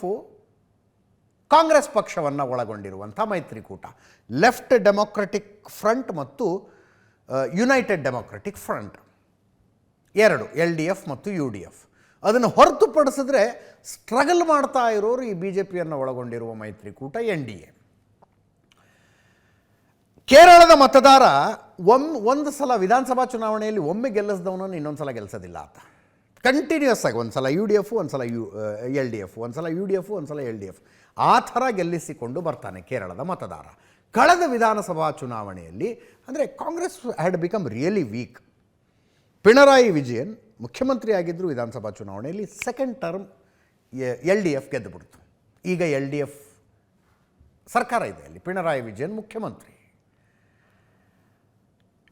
ಕಾಂಗ್ರೆಸ್ ಪಕ್ಷವನ್ನು ಒಳಗೊಂಡಿರುವಂಥ ಮೈತ್ರಿಕೂಟ. ಲೆಫ್ಟ್ ಡೆಮೊಕ್ರೆಟಿಕ್ ಫ್ರಂಟ್ ಮತ್ತು ಯುನೈಟೆಡ್ ಡೆಮೊಕ್ರೆಟಿಕ್ ಫ್ರಂಟ್, 2 LDF ಮತ್ತು UDF. ಅದನ್ನು ಹೊರತುಪಡಿಸಿದ್ರೆ ಸ್ಟ್ರಗಲ್ ಮಾಡ್ತಾ ಇರೋರು ಈ BJPಯನ್ನು ಒಳಗೊಂಡಿರುವ ಮೈತ್ರಿಕೂಟ NDA. ಕೇರಳದ ಮತದಾರ ಒಂದು ಸಲ ವಿಧಾನಸಭಾ ಚುನಾವಣೆಯಲ್ಲಿ ಒಮ್ಮೆ ಗೆಲ್ಲಿಸಿದವನನ್ನು ಇನ್ನೊಂದು ಸಲ ಗೆಲ್ಲಿಸೋದಿಲ್ಲ ಆತ. ಕಂಟಿನ್ಯೂಸ್ ಆಗಿ ಒಂದು ಸಲ UDF, ಒಂದು ಸಲ LDF, ಒಂದು ಸಲ UDF, ಒಂದು ಸಲ LDF, ಆ ಥರ ಗೆಲ್ಲಿಸಿಕೊಂಡು ಬರ್ತಾನೆ ಕೇರಳದ ಮತದಾರ. ಕಳೆದ ವಿಧಾನಸಭಾ ಚುನಾವಣೆಯಲ್ಲಿ ಅಂದರೆ Congress had become really weak. Pinarayi Vijayan ಮುಖ್ಯಮಂತ್ರಿ ಆಗಿದ್ದರು. ವಿಧಾನಸಭಾ ಚುನಾವಣೆಯಲ್ಲಿ ಸೆಕೆಂಡ್ ಟರ್ಮ್ LDF ಗೆದ್ದುಬಿಡ್ತು. ಈಗ LDF ಸರ್ಕಾರ ಇದೆ ಅಲ್ಲಿ, ಪಿಣರಾಯಿ ವಿಜಯನ್ ಮುಖ್ಯಮಂತ್ರಿ.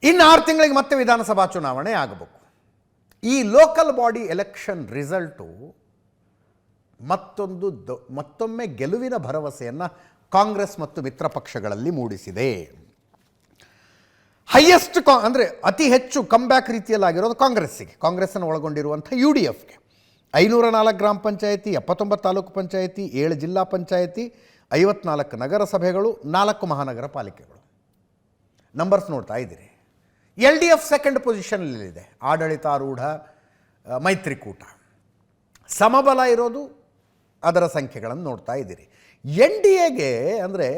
ಇನ್ನು 6 ತಿಂಗಳಿಗೆ ಮತ್ತೆ ವಿಧಾನಸಭಾ ಚುನಾವಣೆ ಆಗಬೇಕು. ಈ ಲೋಕಲ್ ಬಾಡಿ ಎಲೆಕ್ಷನ್ ರಿಸಲ್ಟು ಮತ್ತೊಮ್ಮೆ ಗೆಲುವಿನ ಭರವಸೆಯನ್ನು ಕಾಂಗ್ರೆಸ್ ಮತ್ತು ಮಿತ್ರ ಪಕ್ಷಗಳಲ್ಲಿ ಮೂಡಿಸಿದೆ. ಹೈಯೆಸ್ಟ್ ಅಂದರೆ ಅತಿ ಹೆಚ್ಚು ಕಮ್ಬ್ಯಾಕ್ ರೀತಿಯಲ್ಲಾಗಿರೋದು ಕಾಂಗ್ರೆಸ್ಸಿಗೆ, ಕಾಂಗ್ರೆಸ್ಸನ್ನು ಒಳಗೊಂಡಿರುವಂಥ UDFಗೆ. 504 ಗ್ರಾಮ ಪಂಚಾಯತಿ, 79 ತಾಲೂಕು ಪಂಚಾಯತಿ, 7 ಜಿಲ್ಲಾ ಪಂಚಾಯತಿ, 54 ನಗರಸಭೆಗಳು, 4 ಮಹಾನಗರ ಪಾಲಿಕೆಗಳು. ನಂಬರ್ಸ್ ನೋಡ್ತಾ ಇದ್ದೀರಿ. LDF ಸೆಕೆಂಡ್ ಪೊಸಿಷನ್ನಲ್ಲಿದೆ, ಆಡಳಿತಾರೂಢ ಮೈತ್ರಿಕೂಟ. ಸಮಬಲ ಇರೋದು ಅದರ ಸಂಖ್ಯೆಗಳನ್ನು ನೋಡ್ತಾ ಇದ್ದೀರಿ. NDAಗೆ ಅಂದರೆ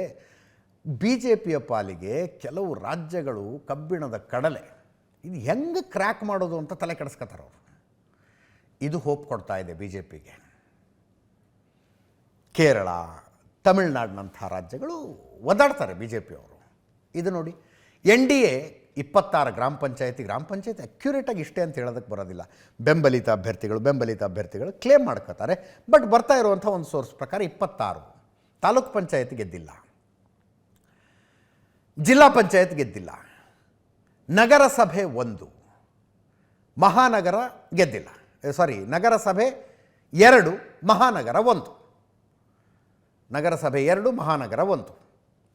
BJPಯ ಪಾಲಿಗೆ ಕೆಲವು ರಾಜ್ಯಗಳು ಕಬ್ಬಿಣದ ಕಡಲೆ, ಇದು ಹೆಂಗೆ ಕ್ರ್ಯಾಕ್ ಮಾಡೋದು ಅಂತ ತಲೆ ಕೆಡಿಸ್ಕೊತಾರೆ ಅವರು. ಇದು ಹೋಪ್ ಕೊಡ್ತಾ ಇದೆ BJPಗೆ. ಕೇರಳ, ತಮಿಳುನಾಡಿನಂಥ ರಾಜ್ಯಗಳು ಒದ್ದಾಡ್ತಾರೆ BJPಯವರು. ಇದು ನೋಡಿ, NDA 26 ಗ್ರಾಮ ಪಂಚಾಯತಿ ಅಕ್ಯುರೇಟಾಗಿ ಇಷ್ಟೇ ಅಂತ ಹೇಳೋದಕ್ಕೆ ಬರೋದಿಲ್ಲ. ಬೆಂಬಲಿತ ಅಭ್ಯರ್ಥಿಗಳು ಕ್ಲೇಮ್ ಮಾಡ್ಕೋತಾರೆ. ಬಟ್ ಬರ್ತಾ ಇರುವಂಥ ಒಂದು ಸೋರ್ಸ್ ಪ್ರಕಾರ 26 ತಾಲೂಕು ಪಂಚಾಯತಿ ಗೆದ್ದಿಲ್ಲ, ಜಿಲ್ಲಾ ಪಂಚಾಯತ್ ಗೆದ್ದಿಲ್ಲ, ನಗರಸಭೆ 1, ಮಹಾನಗರ ಗೆದ್ದಿಲ್ಲ. ನಗರಸಭೆ 2, ಮಹಾನಗರ 1. ನಗರಸಭೆ 2, ಮಹಾನಗರ 1.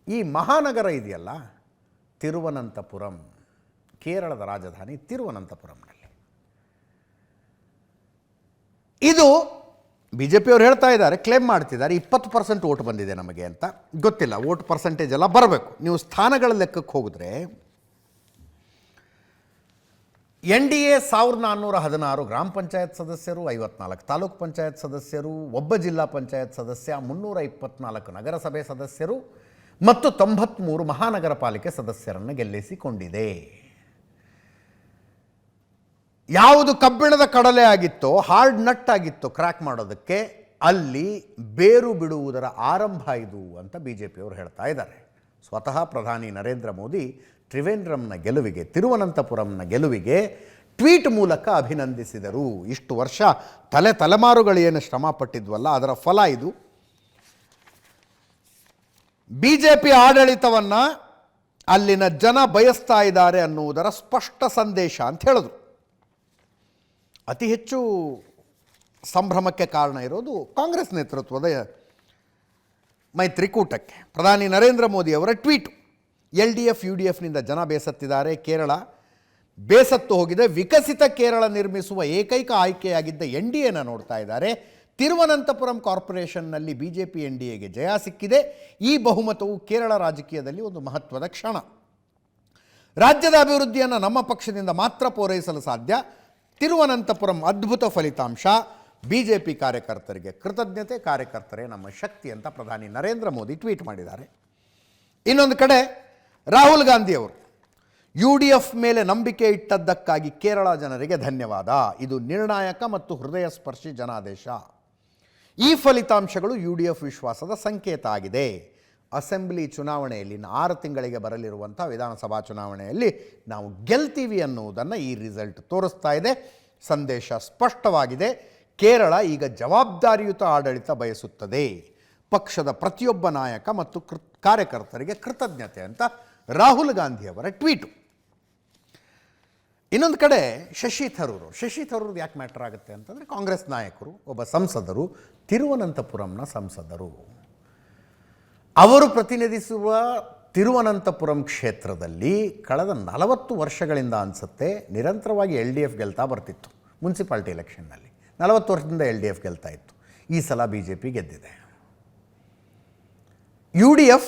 ಈ ಮಹಾನಗರ ಇದೆಯಲ್ಲ, ತಿರುವನಂತಪುರಂ, ಕೇರಳದ ರಾಜಧಾನಿ ತಿರುವನಂತಪುರಂನಲ್ಲಿ. ಇದು BJP ಅವರು ಹೇಳ್ತಾ ಇದ್ದಾರೆ, ಕ್ಲೇಮ್ ಮಾಡ್ತಿದ್ದಾರೆ 20% ವೋಟ್ ಬಂದಿದೆ ನಮಗೆ ಅಂತ. ಗೊತ್ತಿಲ್ಲ, ವೋಟ್ ಪರ್ಸೆಂಟೇಜ್ ಎಲ್ಲ ಬರಬೇಕು. ನೀವು ಸ್ಥಾನಗಳ ಲೆಕ್ಕಕ್ಕೆ ಹೋಗಿದ್ರೆ NDA 1416 ಗ್ರಾಮ ಪಂಚಾಯತ್ ಸದಸ್ಯರು, 54 ತಾಲೂಕು ಪಂಚಾಯತ್ ಸದಸ್ಯರು, ಒಬ್ಬ ಜಿಲ್ಲಾ ಪಂಚಾಯತ್ ಸದಸ್ಯ, 324 ನಗರಸಭೆ ಸದಸ್ಯರು ಮತ್ತು 93 ಮಹಾನಗರ ಪಾಲಿಕೆ ಸದಸ್ಯರನ್ನು ಗೆಲ್ಲಿಸಿಕೊಂಡಿದೆ. ಯಾವುದು ಕಬ್ಬಿಣದ ಕಡಲೆ ಆಗಿತ್ತೋ, ಹಾರ್ಡ್ ನಟ್ ಆಗಿತ್ತೋ ಕ್ರ್ಯಾಕ್ ಮಾಡೋದಕ್ಕೆ, ಅಲ್ಲಿ ಬೇರು ಬಿಡುವುದರ ಆರಂಭ ಇದು ಅಂತ BJP ಅವರು ಹೇಳ್ತಾ ಇದ್ದಾರೆ. ಸ್ವತಃ ಪ್ರಧಾನಿ ನರೇಂದ್ರ ಮೋದಿ ತ್ರಿವೇಂದ್ರಂನ ಗೆಲುವಿಗೆ, ತಿರುವನಂತಪುರಂನ ಗೆಲುವಿಗೆ ಟ್ವೀಟ್ ಮೂಲಕ ಅಭಿನಂದಿಸಿದರು. ಇಷ್ಟು ವರ್ಷ ತಲೆಮಾರುಗಳು ಏನು ಶ್ರಮ ಪಟ್ಟಿದ್ವಲ್ಲ, ಅದರ ಫಲ ಇದು. BJP ಆಡಳಿತವನ್ನು ಅಲ್ಲಿನ ಜನ ಬಯಸ್ತಾ ಇದ್ದಾರೆ ಅನ್ನುವುದರ ಸ್ಪಷ್ಟ ಸಂದೇಶ ಅಂತ ಹೇಳಿದ್ರು. ಅತಿ ಹೆಚ್ಚು ಸಂಭ್ರಮಕ್ಕೆ ಕಾರಣ ಇರೋದು ಕಾಂಗ್ರೆಸ್ ನೇತೃತ್ವದ ಮೈತ್ರಿಕೂಟಕ್ಕೆ. ಪ್ರಧಾನಿ ನರೇಂದ್ರ ಮೋದಿ ಅವರ ಟ್ವೀಟು. LDF UDFನಿಂದ ಜನ ಬೇಸತ್ತಿದ್ದಾರೆ, ಕೇರಳ ಬೇಸತ್ತು ಹೋಗಿದೆ, ವಿಕಸಿತ ಕೇರಳ ನಿರ್ಮಿಸುವ ಏಕೈಕ ಆಯ್ಕೆಯಾಗಿದ್ದ NDAನ ನೋಡ್ತಾ ಇದ್ದಾರೆ. ತಿರುವನಂತಪುರಂ ಕಾರ್ಪೊರೇಷನ್ನಲ್ಲಿ BJP NDAಗೆ ಜಯ ಸಿಕ್ಕಿದೆ. ಈ ಬಹುಮತವು ಕೇರಳ ರಾಜಕೀಯದಲ್ಲಿ ಒಂದು ಮಹತ್ವದ ಕ್ಷಣ. ರಾಜ್ಯದ ಅಭಿವೃದ್ಧಿಯನ್ನು ನಮ್ಮ ಪಕ್ಷದಿಂದ ಮಾತ್ರ ಪೂರೈಸಲು ಸಾಧ್ಯ. ತಿರುವನಂತಪುರಂ ಅದ್ಭುತ ಫಲಿತಾಂಶ. BJP ಕಾರ್ಯಕರ್ತರಿಗೆ ಕೃತಜ್ಞತೆ, ಕಾರ್ಯಕರ್ತರೇ ನಮ್ಮ ಶಕ್ತಿ ಅಂತ ಪ್ರಧಾನಿ ನರೇಂದ್ರ ಮೋದಿ ಟ್ವೀಟ್ ಮಾಡಿದ್ದಾರೆ. ಇನ್ನೊಂದು ಕಡೆ ರಾಹುಲ್ ಗಾಂಧಿ ಅವರು UDF ಮೇಲೆ ನಂಬಿಕೆ ಇಟ್ಟದ್ದಕ್ಕಾಗಿ ಕೇರಳ ಜನರಿಗೆ ಧನ್ಯವಾದ. ಇದು ನಿರ್ಣಾಯಕ ಮತ್ತು ಹೃದಯ ಸ್ಪರ್ಶಿ ಜನಾದೇಶ. ಈ ಫಲಿತಾಂಶಗಳು UDF ವಿಶ್ವಾಸದ ಸಂಕೇತ ಆಗಿದೆ. ಅಸೆಂಬ್ಲಿ ಚುನಾವಣೆಯಲ್ಲಿ 6 ತಿಂಗಳಿಗೆ ಬರಲಿರುವಂಥ ವಿಧಾನಸಭಾ ಚುನಾವಣೆಯಲ್ಲಿ ನಾವು ಗೆಲ್ತೀವಿ ಅನ್ನುವುದನ್ನು ಈ ರಿಸಲ್ಟ್ ತೋರಿಸ್ತಾ ಇದೆ. ಸಂದೇಶ ಸ್ಪಷ್ಟವಾಗಿದೆ. ಕೇರಳ ಈಗ ಜವಾಬ್ದಾರಿಯುತ ಆಡಳಿತ ಬಯಸುತ್ತದೆ. ಪಕ್ಷದ ಪ್ರತಿಯೊಬ್ಬ ನಾಯಕ ಮತ್ತು ಕಾರ್ಯಕರ್ತರಿಗೆ ಕೃತಜ್ಞತೆ ಅಂತ ರಾಹುಲ್ ಗಾಂಧಿಯವರ ಟ್ವೀಟು. ಇನ್ನೊಂದು ಕಡೆ ಶಶಿ ಥರೂರ್ ಯಾಕೆ ಮ್ಯಾಟರ್ ಆಗುತ್ತೆ ಅಂತಂದರೆ, ಕಾಂಗ್ರೆಸ್ ನಾಯಕರು, ಒಬ್ಬ ಸಂಸದರು, ತಿರುವನಂತಪುರಂನ ಸಂಸದರು. ಅವರು ಪ್ರತಿನಿಧಿಸುವ ತಿರುವನಂತಪುರಂ ಕ್ಷೇತ್ರದಲ್ಲಿ ಕಳೆದ 40 ವರ್ಷಗಳಿಂದ ಅನಿಸುತ್ತೆ ನಿರಂತರವಾಗಿ LDF ಗೆಲ್ತಾ ಬರ್ತಿತ್ತು. ಮುನ್ಸಿಪಾಲ್ಟಿ ಎಲೆಕ್ಷನ್ನಲ್ಲಿ 40 ವರ್ಷದಿಂದ LDF ಗೆಲ್ತಾ ಇತ್ತು. ಈ ಸಲ BJP ಗೆದ್ದಿದೆ. UDF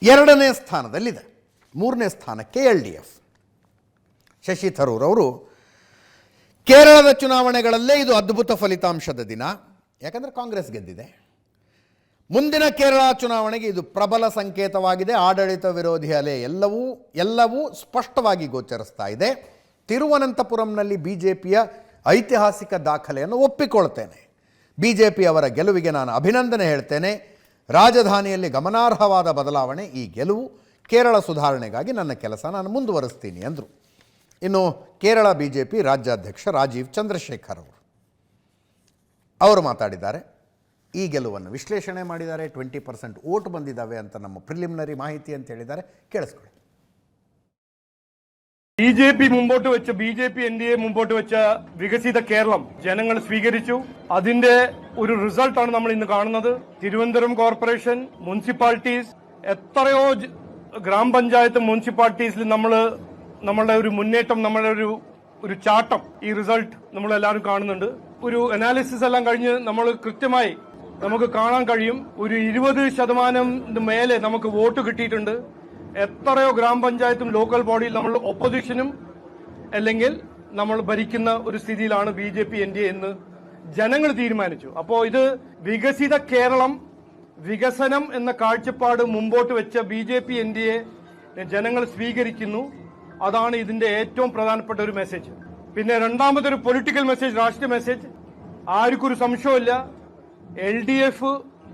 2ನೇ ಸ್ಥಾನದಲ್ಲಿದೆ, 3ನೇ ಸ್ಥಾನಕ್ಕೆ LDF. ಶಶಿ ಥರೂರ್ ಅವರು ಕೇರಳದ ಚುನಾವಣೆಗಳಲ್ಲೇ ಇದು ಅದ್ಭುತ ಫಲಿತಾಂಶದ ದಿನ, ಯಾಕಂದರೆ ಕಾಂಗ್ರೆಸ್ ಗೆದ್ದಿದೆ. ಮುಂದಿನ ಕೇರಳ ಚುನಾವಣೆಗೆ ಇದು ಪ್ರಬಲ ಸಂಕೇತವಾಗಿದೆ. ಆಡಳಿತ ವಿರೋಧಿ ಅಲೆ ಎಲ್ಲವೂ ಸ್ಪಷ್ಟವಾಗಿ ಗೋಚರಿಸ್ತಾ ಇದೆ. ತಿರುವನಂತಪುರಂನಲ್ಲಿ BJPಯ ಐತಿಹಾಸಿಕ ದಾಖಲೆಯನ್ನು ಒಪ್ಪಿಕೊಳ್ತೇನೆ. BJP ಅವರ ಗೆಲುವಿಗೆ ನಾನು ಅಭಿನಂದನೆ ಹೇಳ್ತೇನೆ. ರಾಜಧಾನಿಯಲ್ಲಿ ಗಮನಾರ್ಹವಾದ ಬದಲಾವಣೆ. ಈ ಗೆಲುವು ಕೇರಳ ಸುಧಾರಣೆಗಾಗಿ ನನ್ನ ಕೆಲಸ ನಾನು ಮುಂದುವರಿಸ್ತೀನಿ ಅಂದರು. ಇನ್ನು ಕೇರಳ BJP ರಾಜ್ಯಾಧ್ಯಕ್ಷ ರಾಜೀವ್ ಚಂದ್ರಶೇಖರ್ ಅವರು ಮಾತಾಡಿದ್ದಾರೆ. ಈ ಗೆಲುವನ್ನು ವಿಶ್ಲೇಷಣೆ ಮಾಡಿದ್ದಾರೆ. 20% ವೋಟ್ ಬಂದಿದ್ದಾವೆ ಅಂತ ನಮ್ಮ ಪ್ರಿಲಿಮಿನರಿ മാഹിതി ಅಂತ ಹೇಳಿದ್ದಾರೆ. കേൾസ്ಕೊಳ್ಳಿ. BJP NDA മുമ്പോട്ട് വെച്ച വികസിത കേരളം ജനങ്ങൾ സ്വീകരിച്ചു. അതിന്റെ ഒരു റിസൾട്ടാണ് നമ്മൾ ഇന്ന് കാണുന്നത്. തിരുവനന്തപുരം കോർപ്പറേഷൻ, മുനിസിപ്പാലിറ്റീസ്, എത്രയോ ഗ്രാമപഞ്ചായത്ത് മുനിസിപ്പാലിറ്റീസിൽ നമ്മളുടെ ഒരു മുന്നേറ്റം, നമ്മളുടെ ഒരു ചാട്ടം, ഈ റിസൾട്ട് നമ്മളെല്ലാവരും കാണുന്നുണ്ട്. ഒരു അനാലിസിസ് എല്ലാം കഴിഞ്ഞ് നമ്മൾ കൃത്യമായി നമുക്ക് കാണാൻ കഴിയും. ഒരു 20% മേലെ നമുക്ക് വോട്ട് കിട്ടിയിട്ടുണ്ട്. എത്രയോ ഗ്രാമപഞ്ചായത്തും ലോക്കൽ ബോഡിയിൽ നമ്മൾ ഒപ്പോസിഷനും അല്ലെങ്കിൽ നമ്മൾ ഭരിക്കുന്ന ഒരു സ്ഥിതിയിലാണ് BJP NDA എന്ന് ജനങ്ങൾ തീരുമാനിച്ചു. അപ്പോൾ ഇത് വികസിത കേരളം, വികസനം എന്ന കാഴ്ചപ്പാട് മുമ്പോട്ട് വെച്ച BJP NDA ജനങ്ങൾ സ്വീകരിക്കുന്നു. അതാണ് ഇതിന്റെ ഏറ്റവും പ്രധാനപ്പെട്ട ഒരു മെസ്സേജ്. പിന്നെ രണ്ടാമതൊരു പൊളിറ്റിക്കൽ മെസ്സേജ്, രാഷ്ട്രീയ മെസ്സേജ്. ആർക്കും ഒരു സംശയമില്ല, LDF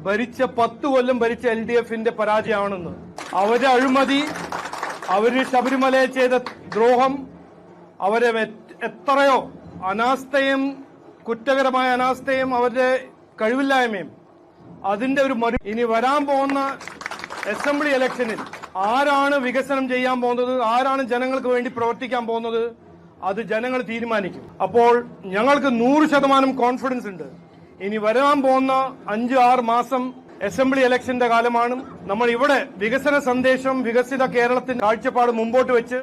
ഭരിച്ച 10 കൊല്ലം ഭരിച്ച LDFന്റെ പരാജയമാണെന്ന്. അവരെ അഴിമതി, അവര് ശബരിമലയെ ചെയ്ത ദ്രോഹം, അവരെ എത്രയോ അനാസ്ഥയും കുറ്റകരമായ അനാസ്ഥയും അവരുടെ കഴിവില്ലായ്മയും അതിന്റെ ഒരു ഇനി വരാൻ പോകുന്ന അസംബ്ലി ഇലക്ഷനിൽ ആരാണ് വികസനം ചെയ്യാൻ പോകുന്നത്, ആരാണ് ജനങ്ങൾക്ക് വേണ്ടി പ്രവർത്തിക്കാൻ പോകുന്നത്, അത് ജനങ്ങൾ തീരുമാനിക്കും. അപ്പോൾ ഞങ്ങൾക്ക് 100% കോൺഫിഡൻസ് ഉണ്ട്. ഇനി വരാൻ പോകുന്ന 5-6 മാസം അസംബ്ലി ഇലക്ഷന്റെ കാലമാണ്. നമ്മൾ ഇവിടെ വികസന സന്ദേശം, വികസിത കേരളത്തിന്റെ കാഴ്ചപ്പാട് മുമ്പോട്ട് വെച്ച്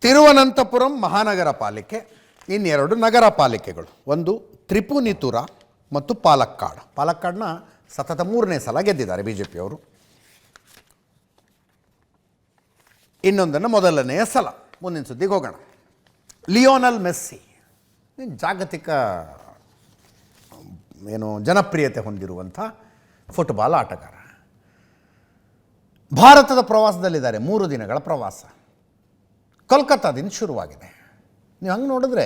ತಿರುವನಂತಪುರಂ ಮಹಾನಗರ ಪಾಲಿಕೆ ಇನ್ನೆರಡು ನಗರ ಪಾಲಿಕೆಗಳು, ಒಂದು ತ್ರಿಪುನಿತುರ ಮತ್ತು ಪಾಲಕ್ಕಾಡ್. ಪಾಲಕ್ಕಾಡ್ನ ಸತತ 3ನೇ ಸಲ ಗೆದ್ದಿದ್ದಾರೆ ಬಿ ಜೆ ಪಿಯವರು. ಇನ್ನೊಂದನ್ನು ಮೊದಲನೆಯ ಸಲ. ಮುಂದಿನ ಸುದ್ದಿಗೆ ಹೋಗೋಣ. ಲಿಯೋನಲ್ ಮೆಸ್ಸಿ ಜಾಗತಿಕ ಜನಪ್ರಿಯತೆ ಹೊಂದಿರುವಂಥ ಫುಟ್ಬಾಲ್ ಆಟಗಾರ ಭಾರತದ ಪ್ರವಾಸದಲ್ಲಿದ್ದಾರೆ. 3 ದಿನಗಳ ಪ್ರವಾಸ ಕೋಲ್ಕತ್ತಾದಿಂದ ಶುರುವಾಗಿದೆ. ನೀವು ಹಂಗೆ ನೋಡಿದ್ರೆ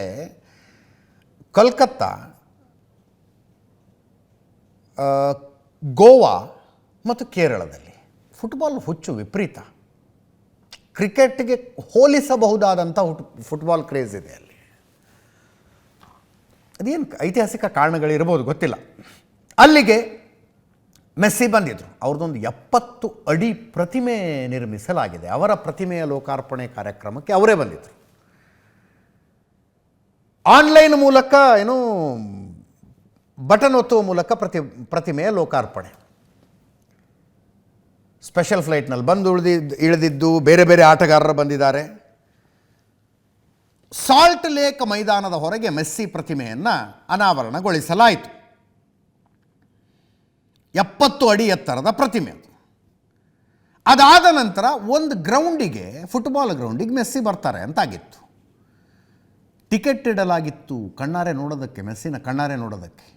ಕೋಲ್ಕತ್ತಾ, ಗೋವಾ ಮತ್ತು ಕೇರಳದಲ್ಲಿ ಫುಟ್ಬಾಲ್ ಹುಚ್ಚು ವಿಪರೀತ. ಕ್ರಿಕೆಟ್ಗೆ ಹೋಲಿಸಬಹುದಾದಂಥ ಫುಟ್ಬಾಲ್ ಕ್ರೇಜ್ ಇದೆ ಅಲ್ಲಿ. ಅದೇನು ಐತಿಹಾಸಿಕ ಕಾರಣಗಳಿರ್ಬೋದು, ಗೊತ್ತಿಲ್ಲ. ಅಲ್ಲಿಗೆ ಮೆಸ್ಸಿ ಬಂದಿದ್ದರು. ಅವ್ರದ್ದೊಂದು 70 ಅಡಿ ಪ್ರತಿಮೆ ನಿರ್ಮಿಸಲಾಗಿದೆ. ಅವರ ಪ್ರತಿಮೆಯ ಲೋಕಾರ್ಪಣೆ ಕಾರ್ಯಕ್ರಮಕ್ಕೆ ಅವರೇ ಬಂದಿದ್ದರು. ಆನ್ಲೈನ್ ಮೂಲಕ ಬಟನ್ ಒತ್ತುವ ಮೂಲಕ ಪ್ರತಿಮೆಯ ಲೋಕಾರ್ಪಣೆ. ಸ್ಪೆಷಲ್ ಫ್ಲೈಟ್ನಲ್ಲಿ ಬಂದು ಇಳಿದಿದ್ದು ಬೇರೆ ಬೇರೆ ಆಟಗಾರರು ಬಂದಿದ್ದಾರೆ. ಸಾಲ್ಟ್ ಲೇಕ್ ಮೈದಾನದ ಹೊರಗೆ ಮೆಸ್ಸಿ ಪ್ರತಿಮೆಯನ್ನು ಅನಾವರಣಗೊಳಿಸಲಾಯಿತು. 70 ಅಡಿ ಎತ್ತರದ ಪ್ರತಿಮೆ ಅದು. ಅದಾದ ನಂತರ ಒಂದು ಗ್ರೌಂಡಿಗೆ, ಫುಟ್ಬಾಲ್ ಗ್ರೌಂಡಿಗೆ ಮೆಸ್ಸಿ ಬರ್ತಾರೆ ಅಂತಾಗಿತ್ತು. ಟಿಕೆಟ್ ಇಡಲಾಗಿತ್ತು ಕಣ್ಣಾರೆ ನೋಡೋದಕ್ಕೆ, ಮೆಸ್ಸಿನ ಕಣ್ಣಾರೆ ನೋಡೋದಕ್ಕೆ.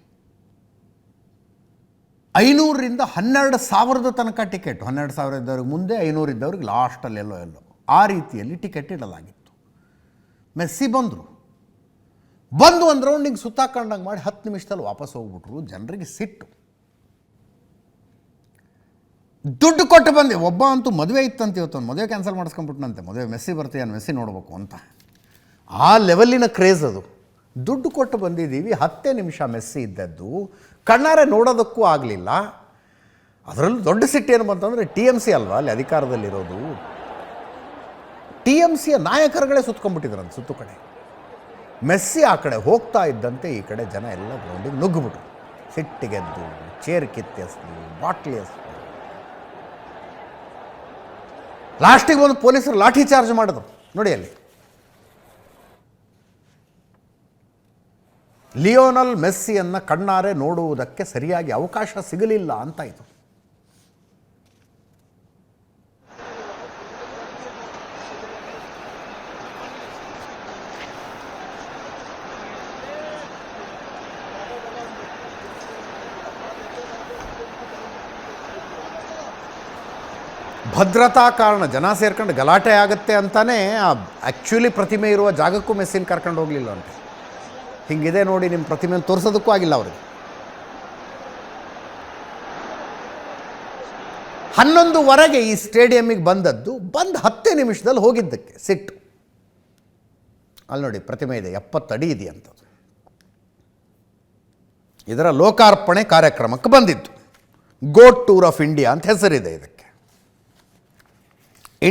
500ರಿಂದ 12,000 ತನಕ ಟಿಕೆಟ್. 12,000 ಇದ್ದವ್ರಿಗೆ ಮುಂದೆ, 500 ಇದ್ದವ್ರಿಗೆ ಲಾಸ್ಟಲ್ಲಿ ಎಲ್ಲೋ ಆ ರೀತಿಯಲ್ಲಿ ಟಿಕೆಟ್ ಇಡಲಾಗಿತ್ತು. ಮೆಸ್ಸಿ ಬಂದು ಒಂದು ರೌಂಡಿಗೆ ಸುತ್ತಾಕೊಂಡಂಗೆ ಮಾಡಿ 10 ನಿಮಿಷದಲ್ಲಿ ವಾಪಸ್ ಹೋಗ್ಬಿಟ್ರು. ಜನರಿಗೆ ಸಿಟ್ಟು. ದುಡ್ಡು ಕೊಟ್ಟು ಬಂದೆ. ಒಬ್ಬ ಅಂತೂ ಮದುವೆ ಇತ್ತಂತ, ಇವತ್ತು ಮದುವೆ ಕ್ಯಾನ್ಸಲ್ ಮಾಡಿಸ್ಕೊಂಡ್ಬಿಟ್ನಂತೆ. ಮದುವೆ ಮೆಸ್ಸಿ ಬರ್ತೀಯ, ಮೆಸ್ಸಿ ನೋಡಬೇಕು ಅಂತ. ಆ ಲೆವೆಲ್ಲಿನ ಕ್ರೇಜ್ ಅದು. ದುಡ್ಡು ಕೊಟ್ಟು ಬಂದಿದ್ದೀವಿ, 10 ನಿಮಿಷ ಮೆಸ್ಸಿ ಇದ್ದದ್ದು, ಕಣ್ಣಾರೆ ನೋಡೋದಕ್ಕೂ ಆಗಲಿಲ್ಲ. ಅದರಲ್ಲೂ ದೊಡ್ಡ ಸಿಟ್ಟು ಏನು ಬಂತಂದರೆ TMC ಅಲ್ವಾ ಅಲ್ಲಿ ಅಧಿಕಾರದಲ್ಲಿರೋದು. TMCಯ ನಾಯಕರುಗಳೇ ಸುತ್ಕೊಂಡ್ಬಿಟ್ಟಿದ್ರಂತ ಸುತ್ತು ಕಡೆ. ಮೆಸ್ಸಿ ಆ ಕಡೆ ಹೋಗ್ತಾ ಇದ್ದಂತೆ ಈ ಕಡೆ ಜನ ಎಲ್ಲ ಗ್ರೌಂಡಿಗೆ ನುಗ್ಗಿಬಿಟ್ರು. ಸಿಟ್ಟಿಗೆದ್ದು ಚೇರ್ ಕಿತ್ತೆಸ್ದು, ಬಾಟ್ಲಿ ಎಸ್ದು. ಲಾಸ್ಟಿಗೆ ಒಂದು ಪೊಲೀಸರು ಲಾಠಿ ಚಾರ್ಜ್ ಮಾಡಿದ್ರು. ನೋಡಿ ಅಲ್ಲಿ ಲಿಯೋನಲ್ ಮೆಸ್ಸಿಯನ್ನು ಕಣ್ಣಾರೆ ನೋಡುವುದಕ್ಕೆ ಸರಿಯಾಗಿ ಅವಕಾಶ ಸಿಗಲಿಲ್ಲ ಅಂತಾಯಿತು. ಭದ್ರತಾ ಕಾರಣ ಜನ ಸೇರ್ಕೊಂಡು ಗಲಾಟೆ ಆಗುತ್ತೆ ಅಂತಾನೆ ಆ್ಯಕ್ಚುಲಿ ಪ್ರತಿಮೆ ಇರುವ ಜಾಗಕ್ಕೂ ಮೆಸ್ಸಿನ ಕರ್ಕೊಂಡು ಹೋಗಲಿಲ್ಲ ಅಂತ. ಹಿಂಗಿದೆ ನೋಡಿ, ನಿಮ್ಮ ಪ್ರತಿಮೆಯನ್ನು ತೋರಿಸೋದಕ್ಕೂ ಆಗಿಲ್ಲ ಅವ್ರಿಗೆ. 11:15 ಈ ಸ್ಟೇಡಿಯಮ್ಮಿಗೆ ಬಂದದ್ದು, ಬಂದು 10 ನಿಮಿಷದಲ್ಲಿ ಹೋಗಿದ್ದಕ್ಕೆ ಸಿಟ್ಟು. ಅಲ್ಲಿ ನೋಡಿ ಪ್ರತಿಮೆ ಇದೆ, 70 ಅಡಿ ಇದೆಯಂಥದ್ದು. ಇದರ ಲೋಕಾರ್ಪಣೆ ಕಾರ್ಯಕ್ರಮಕ್ಕೆ ಬಂದಿತ್ತು. ಗೋಟ್ ಟೂರ್ ಆಫ್ ಇಂಡಿಯಾ ಅಂತ ಹೆಸರಿದೆ ಇದಕ್ಕೆ.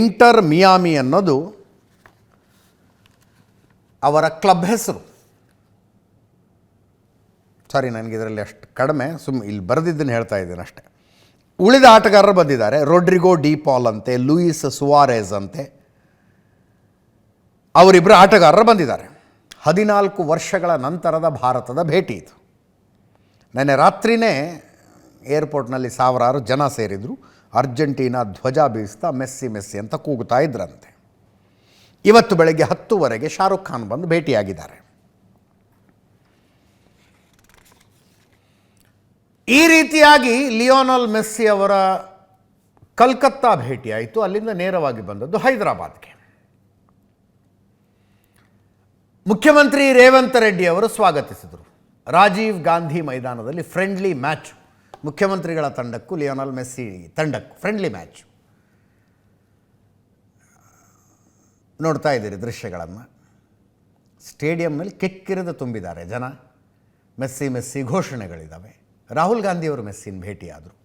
ಇಂಟರ್ ಮಿಯಾಮಿ ಅನ್ನೋದು ಅವರ ಕ್ಲಬ್ ಹೆಸರು. ಸಾರಿ, ನನಗೆ ಇದರಲ್ಲಿ ಅಷ್ಟು ಕಡಿಮೆ, ಇಲ್ಲಿ ಬರೆದಿದ್ದನ್ನು ಹೇಳ್ತಾ ಇದ್ದೀನಿ ಅಷ್ಟೇ. ಉಳಿದ ಆಟಗಾರರು ಬಂದಿದ್ದಾರೆ. ರೊಡ್ರಿಗೋ ಡಿ ಪಾಲ್ ಅಂತೆ, ಲೂಯಿಸ್ ಸುವಾರೆಸ್ ಅಂತೆ, ಅವರಿಬ್ಬರು ಆಟಗಾರರು ಬಂದಿದ್ದಾರೆ. 14 ವರ್ಷಗಳ ನಂತರದ ಭಾರತದ ಭೇಟಿ ಇದು. ನೆನ್ನೆ ರಾತ್ರಿಯೇ ಏರ್ಪೋರ್ಟ್ನಲ್ಲಿ ಸಾವಿರಾರು ಜನ ಸೇರಿದರು. ಅರ್ಜೆಂಟೀನಾ ಧ್ವಜ ಬೀಸ್ತಾ ಮೆಸ್ಸಿ ಮೆಸ್ಸಿ ಅಂತ ಕೂಗುತ್ತಾ ಇದ್ರಂತೆ. ಇವತ್ತು ಬೆಳಗ್ಗೆ 10:00 ಶಾರುಖ್ ಖಾನ್ ಬಂದು ಭೇಟಿಯಾಗಿದ್ದಾರೆ. ಈ ರೀತಿಯಾಗಿ ಲಿಯೋನಲ್ ಮೆಸ್ಸಿ ಅವರ ಕಲ್ಕತ್ತಾ ಭೇಟಿಯಾಯಿತು. ಅಲ್ಲಿಂದ ನೇರವಾಗಿ ಬಂದದ್ದು ಹೈದರಾಬಾದ್ಗೆ. ಮುಖ್ಯಮಂತ್ರಿ ರೇವಂತ್ ರೆಡ್ಡಿ ಅವರು ಸ್ವಾಗತಿಸಿದರು. ರಾಜೀವ್ ಗಾಂಧಿ ಮೈದಾನದಲ್ಲಿ ಫ್ರೆಂಡ್ಲಿ ಮ್ಯಾಚ್. ಮುಖ್ಯಮಂತ್ರಿಗಳ ತಂಡಕ್ಕೂ ಲಿಯೋನಲ್ ಮೆಸ್ಸಿ ತಂಡಕ್ಕೂ ಫ್ರೆಂಡ್ಲಿ ಮ್ಯಾಚ್. ನೋಡ್ತಾ ಇದ್ದೀರಿ ದೃಶ್ಯಗಳನ್ನು. ಸ್ಟೇಡಿಯಂನಲ್ಲಿ ಕೆಕ್ಕಿರಿದು ತುಂಬಿದ್ದಾರೆ ಜನ. Messi Messi ಘೋಷಣೆಗಳಿದ್ದಾವೆ. ರಾಹುಲ್ ಗಾಂಧಿಯವರು ಮೆಸ್ಸಿನ ಭೇಟಿಯಾದರು.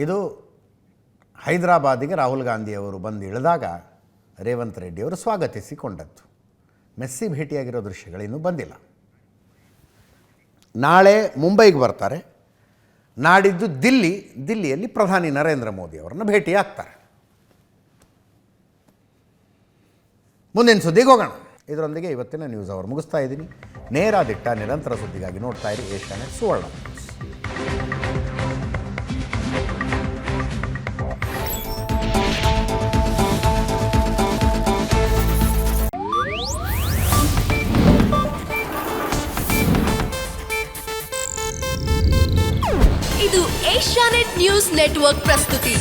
ಇದು ಹೈದರಾಬಾದಿಗೆ ರಾಹುಲ್ ಗಾಂಧಿಯವರು ಬಂದು ಇಳಿದಾಗ ರೇವಂತ್ ರೆಡ್ಡಿಯವರು ಸ್ವಾಗತಿಸಿಕೊಂಡದ್ದು. ಮೆಸ್ಸಿ ಭೇಟಿಯಾಗಿರೋ ದೃಶ್ಯಗಳು ಇನ್ನೂ ಬಂದಿಲ್ಲ. ನಾಳೆ ಮುಂಬೈಗೆ ಬರ್ತಾರೆ. ನಾಡಿದ್ದು ದಿಲ್ಲಿಯಲ್ಲಿ ಪ್ರಧಾನಿ ನರೇಂದ್ರ ಮೋದಿ ಅವರನ್ನು ಭೇಟಿಯಾಗ್ತಾರೆ. ಮುಂದಿನ ಸುದ್ದಿಗೆ ಹೋಗೋಣ. ಇದರೊಂದಿಗೆ ಇವತ್ತಿನ ನ್ಯೂಸ್ ಅವರ್ ಮುಗಿಸ್ತಾ ಇದ್ದೀನಿ. ನೇರ ದಿಟ್ಟ ನಿರಂತರ ಸುದ್ದಿಗಾಗಿ ನೋಡ್ತಾ ಇರಿ ಏಷ್ಯಾನೆಟ್ ಸುವರ್ಣ. ಇದು ಏಷ್ಯಾನೆಟ್ ನ್ಯೂಸ್ ನೆಟ್ವರ್ಕ್ ಪ್ರಸ್ತುತಿ.